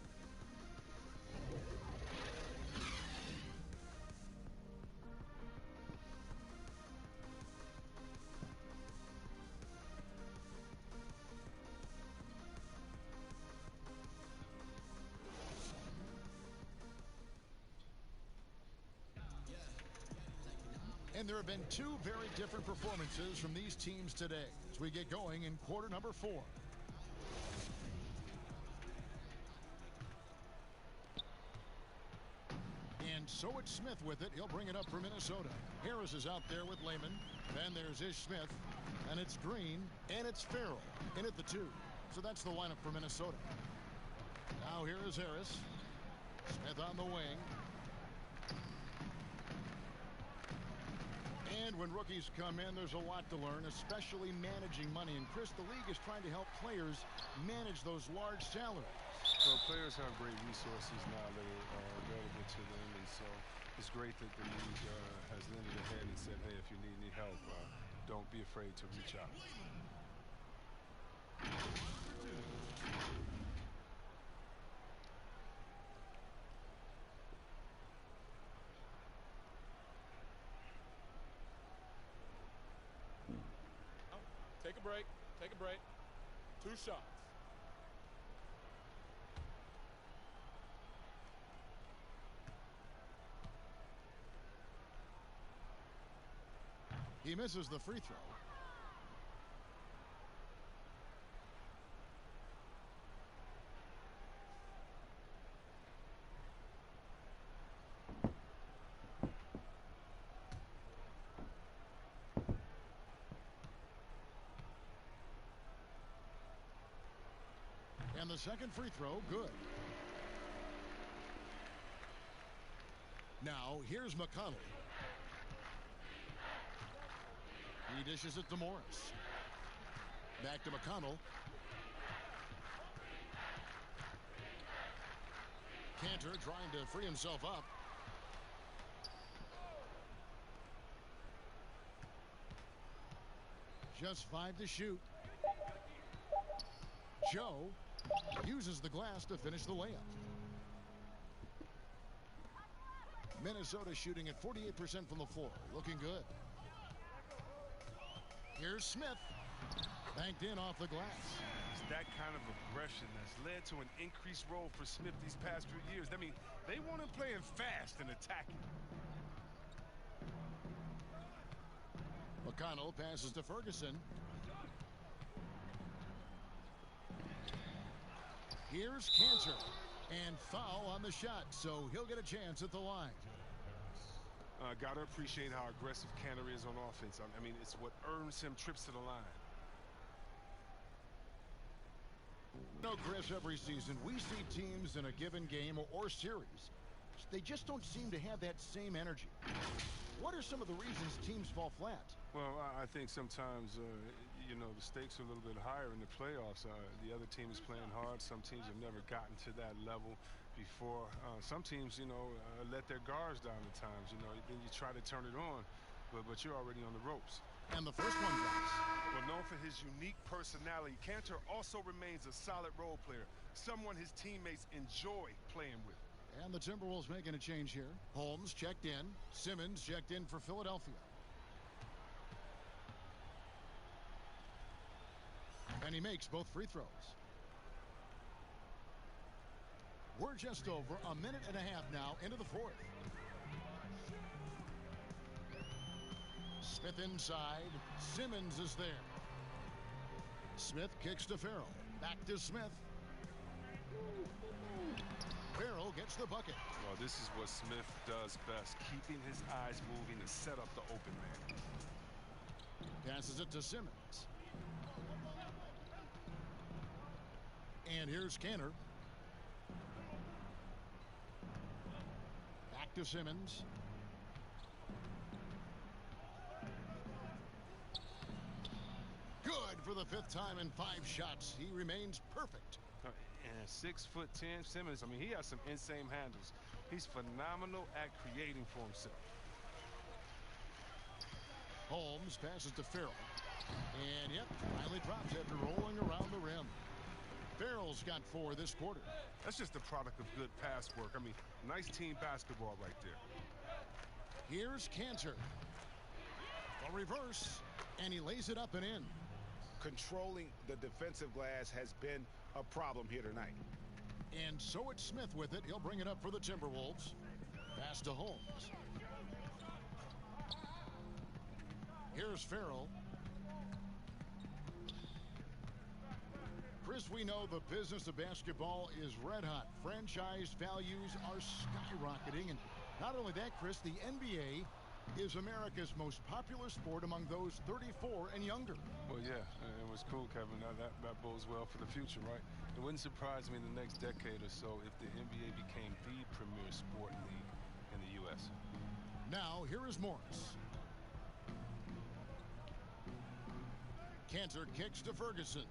And there have been two very different performances from these teams today as we get going in quarter number 4. And so it's Smith with it. He'll bring it up for Minnesota. Harris is out there with Lehman. Then there's Ish Smith. And it's Green. And it's Farrell in at the 2. So that's the lineup for Minnesota. Now here is Harris. Smith on the wing. And when rookies come in, there's a lot to learn, especially managing money. And Chris, the league is trying to help players manage those large salaries. So players have great resources now that are available to them, and so it's great that the league has lended a hand and said, hey, if you need any help, don't be afraid to reach out. Take a break. Take a break. 2 shots. He misses the free throw. And the second free throw, good. Now, here's McConnell. He dishes it to Morris. Back to McConnell. Cantor trying to free himself up. Just 5 to shoot. Joe uses the glass to finish the layup. Minnesota shooting at 48% from the floor. Looking good. Here's Smith. Banked in off the glass. It's that kind of aggression that's led to an increased role for Smith these past few years. I mean, they want him playing fast and attacking. McConnell passes to Ferguson. Here's Cantor. And foul on the shot, so he'll get a chance at the line. Got to appreciate how aggressive Cantor is on offense. I mean, it's what earns him trips to the line. No, Chris, every season we see teams in a given game or series. They just don't seem to have that same energy. What are some of the reasons teams fall flat? Well, I think sometimes, you know, the stakes are a little bit higher in the playoffs. The other team is playing hard. Some teams have never gotten to that level before. Some teams, you know, let their guards down at times. You know, then you try to turn it on, but you're already on the ropes. And the first one drops. Well, known for his unique personality, Cantor also remains a solid role player, someone his teammates enjoy playing with. And the Timberwolves making a change here. Holmes checked in. Simmons checked in for Philadelphia. And he makes both free throws. We're just over a minute and a half now into the fourth. Smith inside. Simmons is there. Smith kicks to Farrell. Back to Smith. Farrell gets the bucket. Well, this is what Smith does best, keeping his eyes moving to set up the open man. Passes it to Simmons. And here's Cantor. Back to Simmons. Good for the 5th time in 5 shots. He remains perfect. And 6'10" Simmons, I mean, he has some insane handles. He's phenomenal at creating for himself. Holmes passes to Farrell. And yep, finally drops after rolling around the rim. Farrell's got 4 this quarter. That's just a product of good pass work. I mean, nice team basketball right there. Here's Cantor. The reverse, and he lays it up and in. Controlling the defensive glass has been a problem here tonight. And so it's Smith with it. He'll bring it up for the Timberwolves. Pass to Holmes. Here's Farrell. Chris, we know the business of basketball is red hot. Franchise values are skyrocketing. And not only that, Chris, the NBA is America's most popular sport among those 34 and younger. Well, yeah, it was cool, Kevin. That bodes well for the future, right? It wouldn't surprise me in the next decade or so if the NBA became the premier sport league in the U.S. Now, here is Morris. Cantor kicks to Ferguson.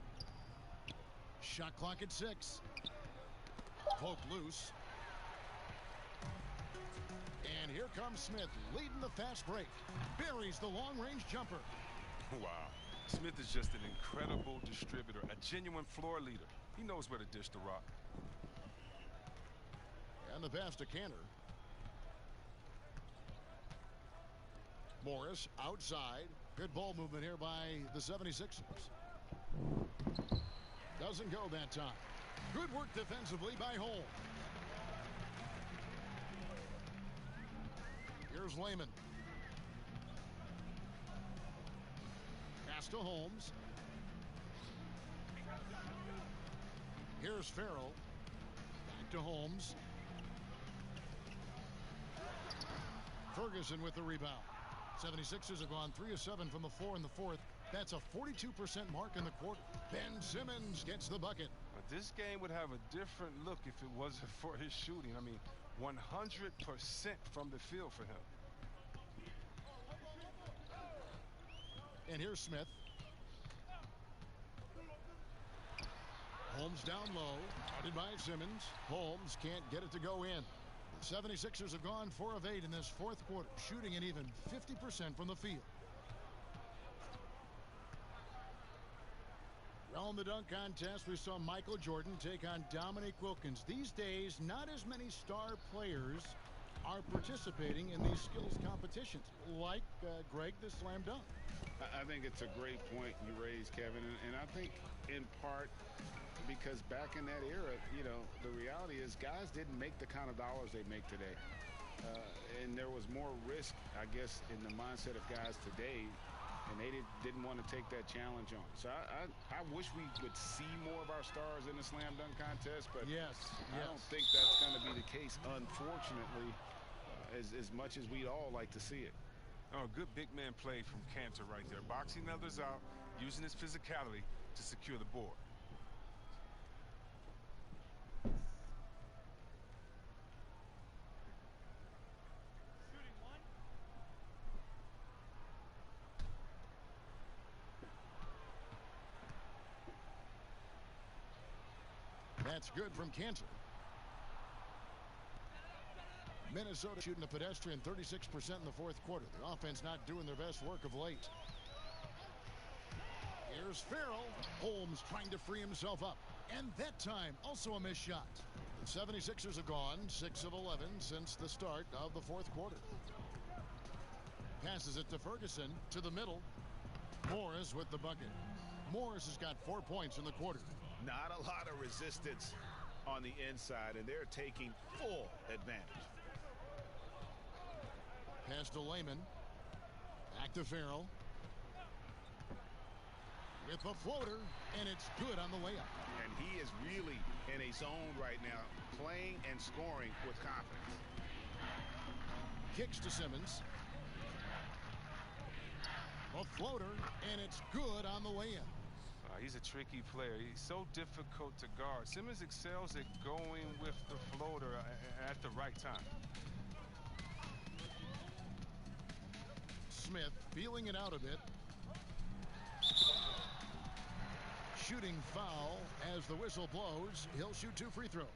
Shot clock at 6. Poke loose. And here comes Smith, leading the fast break. Buries the long-range jumper. Wow. Smith is just an incredible distributor, a genuine floor leader. He knows where to dish the rock. And the pass to Cantor. Morris outside. Good ball movement here by the 76ers. Doesn't go that time. Good work defensively by Holmes. Here's Layman. Pass to Holmes. Here's Farrell. Back to Holmes. Ferguson with the rebound. 76ers have gone 3 of 7 from the floor in the 4th. That's a 42% mark in the quarter. Ben Simmons gets the bucket. But this game would have a different look if it wasn't for his shooting. I mean, 100% from the field for him. And here's Smith. Holmes down low. Guarded by Simmons. Holmes can't get it to go in. The 76ers have gone 4 of 8 in this 4th quarter, shooting an even 50% from the field. Well, in the dunk contest, we saw Michael Jordan take on Dominique Wilkins. These days, not as many star players are participating in these skills competitions, like Greg, the slam dunk. I think it's a great point you raised, Kevin, and I think in part because back in that era, you know, the reality is guys didn't make the kind of dollars they make today. And there was more risk, I guess, in the mindset of guys today, and they didn't want to take that challenge on. So I wish we would see more of our stars in the slam dunk contest, but yes. I don't think that's going to be the case, unfortunately, as much as we'd all like to see it. Oh, good big man play from Cantor right there. Boxing others out, using his physicality to secure the board. That's good from Cantor. Minnesota shooting a pedestrian 36% in the 4th quarter. The offense not doing their best work of late. Here's Farrell. Holmes trying to free himself up. And that time, also a missed shot. The 76ers have gone 6 of 11 since the start of the 4th quarter. Passes it to Ferguson to the middle. Morris with the bucket. Morris has got 4 points in the quarter. Not a lot of resistance on the inside, and they're taking full advantage. Pass to Layman. Back to Farrell. With the floater, and it's good on the layup. And He is really in a zone right now, playing and scoring with confidence. Kicks to Simmons. A floater, and it's good on the way in. He's a tricky player. He's so difficult to guard. Simmons excels at going with the floater at the right time. Smith feeling it out a bit. Shooting foul as the whistle blows. He'll shoot 2 free throws.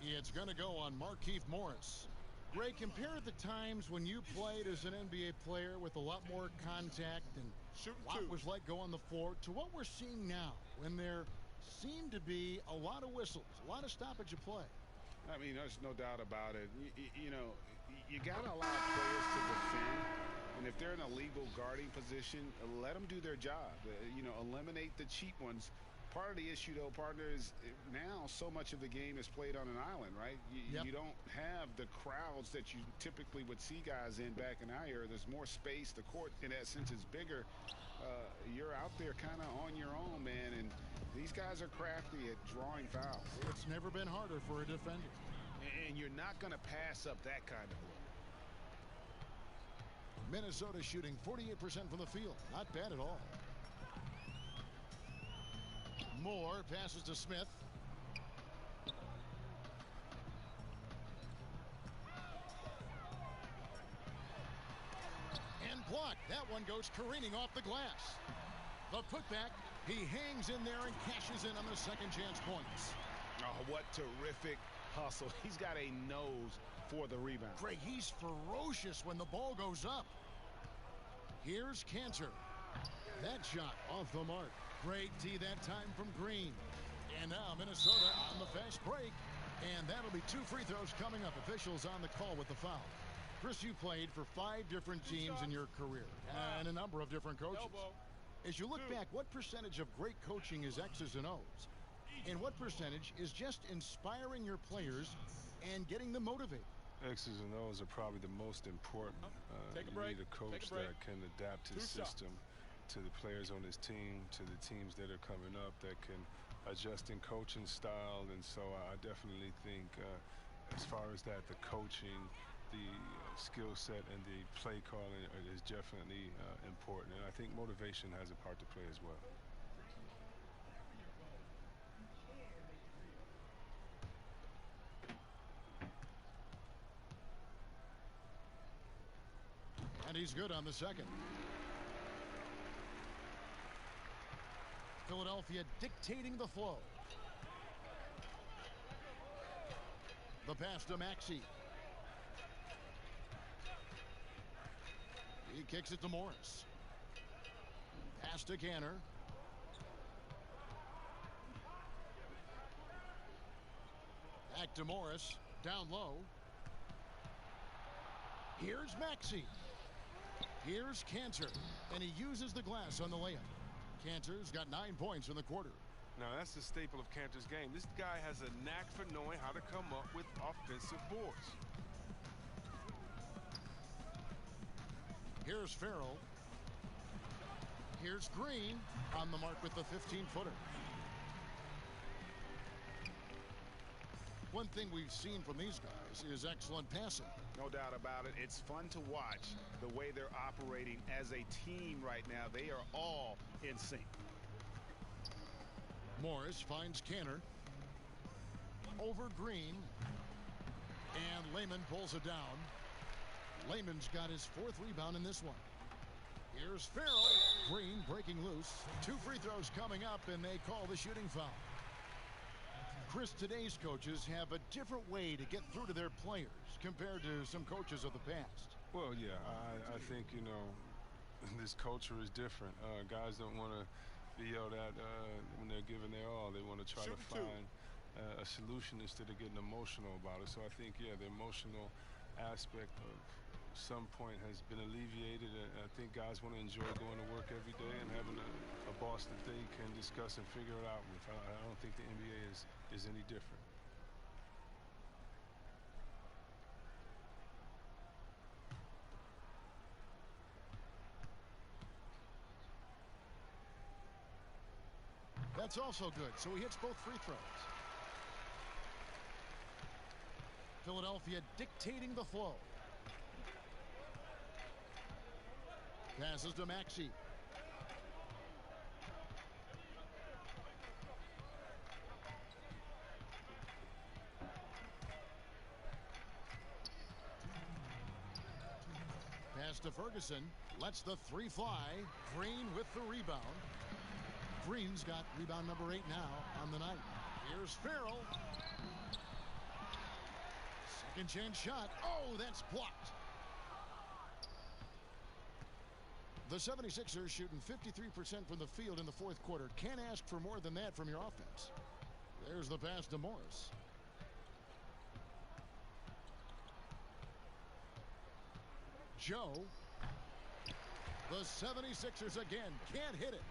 It's going to go on Markieff Morris. Ray, compare the times when you played as an NBA player with a lot more contact and what was like go on the floor to what we're seeing now when there seem to be a lot of whistles, a lot of stoppage of play. I mean, there's no doubt about it. You know, you got to allow players to defend. And if they're in a legal guarding position, let them do their job. You know, eliminate the cheap ones. Part of the issue, though, partner, is now so much of the game is played on an island, right? You don't have the crowds that you typically would see guys in back in our era. There's more space. The court, in that sense, is bigger. You're out there kind of on your own, man, and these guys are crafty at drawing fouls. It's never been harder for a defender. And you're not going to pass up that kind of look. Minnesota shooting 48% from the field. Not bad at all. Moore passes to Smith. And blocked. That one goes careening off the glass. The putback. He hangs in there and cashes in on the second chance points. Oh, what terrific hustle. He's got a nose for the rebound. Greg, he's ferocious when the ball goes up. Here's Cantor. That shot off the mark. Great D that time from Green. And now Minnesota on the fast break. And that'll be 2 free throws coming up. Officials on the call with the foul. Chris, you played for 5 different teams in your career and a number of different coaches. As you look back, what percentage of great coaching is X's and O's? And what percentage is just inspiring your players and getting them motivated? X's and O's are probably the most important. Take a you break. need a coach that can adapt his system to the players on his team, to the teams that are coming up, that can adjust in coaching style. And so I definitely think as far as that, the coaching, the skill set, and the play calling is definitely important. And I think motivation has a part to play as well. And he's good on the second. Philadelphia dictating the flow. The pass to Maxey. He kicks it to Morris. Pass to Cantor. Back to Morris. Down low. Here's Maxey. Here's Cantor. And he uses the glass on the layup. Cantor's got 9 points in the quarter. Now, that's the staple of Cantor's game. This guy has a knack for knowing how to come up with offensive boards. Here's Farrell. Here's Green on the mark with the 15-footer. One thing we've seen from these guys is excellent passing. No doubt about it. It's fun to watch the way they're operating as a team right now. They are all in sync. Morris finds Cantor. Over Green. And Lehman pulls it down. Lehman's got his 4th rebound in this one. Here's Farrell. Green breaking loose. 2 free throws coming up, and they call the shooting foul. Chris, today's coaches have a different way to get through to their players compared to some coaches of the past. Well, yeah, I think, you know, this culture is different. Guys don't want to be yelled at when they're giving their all. They want to try to find a solution instead of getting emotional about it. So I think, yeah, the emotional aspect of some point has been alleviated. I think guys want to enjoy going to work every day and having a boss that they can discuss and figure it out with. I don't think the NBA is any different. That's also good, so he hits both free throws. Philadelphia dictating the flow. Passes to Maxey. Pass to Ferguson. Lets the three fly. Green with the rebound. Green's got rebound number 8 now on the night. Here's Farrell. Second chance shot. Oh, that's blocked. The 76ers shooting 53% from the field in the fourth quarter. Can't ask for more than that from your offense. There's the pass to Morris. Joe. The 76ers again can't hit it.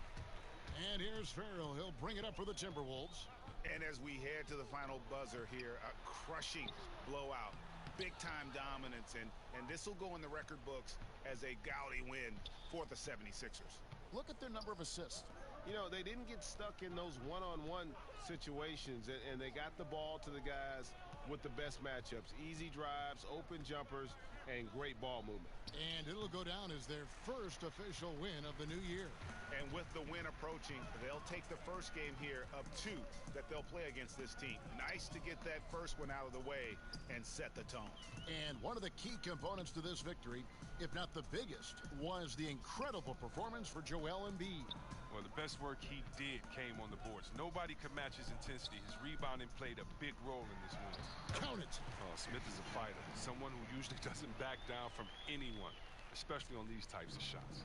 And here's Farrell. He'll bring it up for the Timberwolves. And as we head to the final buzzer here, a crushing blowout. Big-time dominance, and this will go in the record books as a gaudy win for the 76ers. Look at their number of assists. You know, they didn't get stuck in those one-on-one situations, and they got the ball to the guys with the best matchups. Easy drives, open jumpers, and great ball movement. And it'll go down as their first official win of the new year. And with the win approaching, they'll take the first game here of 2 that they'll play against this team. Nice to get that first one out of the way and set the tone. And one of the key components to this victory, if not the biggest, was the incredible performance for Joel Embiid. Well, the best work he did came on the boards. Nobody could match his intensity. His rebounding played a big role in this win. Count it. Oh, Smith is a fighter, someone who usually doesn't back down from anyone, especially on these types of shots.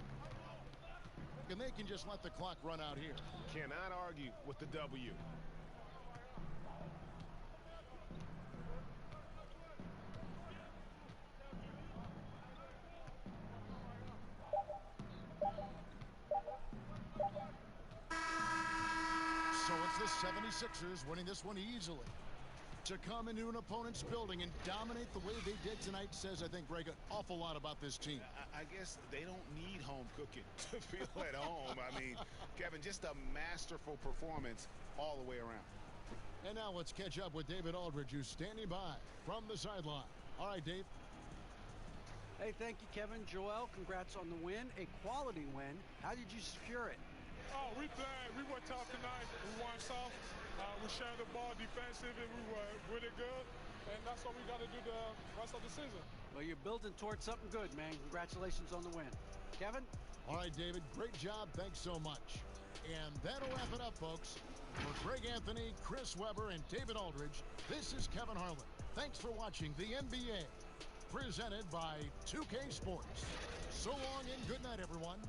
And they can just let the clock run out here. Cannot argue with the W. So it's the 76ers winning this one easily. To come into an opponent's building and dominate the way they did tonight says, I think, Greg, an awful lot about this team. I guess they don't need home cooking to feel at home. I mean, Kevin, just a masterful performance all the way around. And now let's catch up with David Aldridge, who's standing by from the sideline. All right, Dave. Hey, thank you, Kevin. Joel, congrats on the win. A quality win. How did you secure it? Oh, we played. We were tough tonight. We won soft. We shared the ball defensively. We were really good. And that's what we got to do the rest of the season. Well, you're building towards something good, man. Congratulations on the win. Kevin? All right, David. Great job. Thanks so much. And that'll wrap it up, folks. For Greg Anthony, Chris Webber, and David Aldridge, this is Kevin Harlan. Thanks for watching the NBA, presented by 2K Sports. So long and good night, everyone.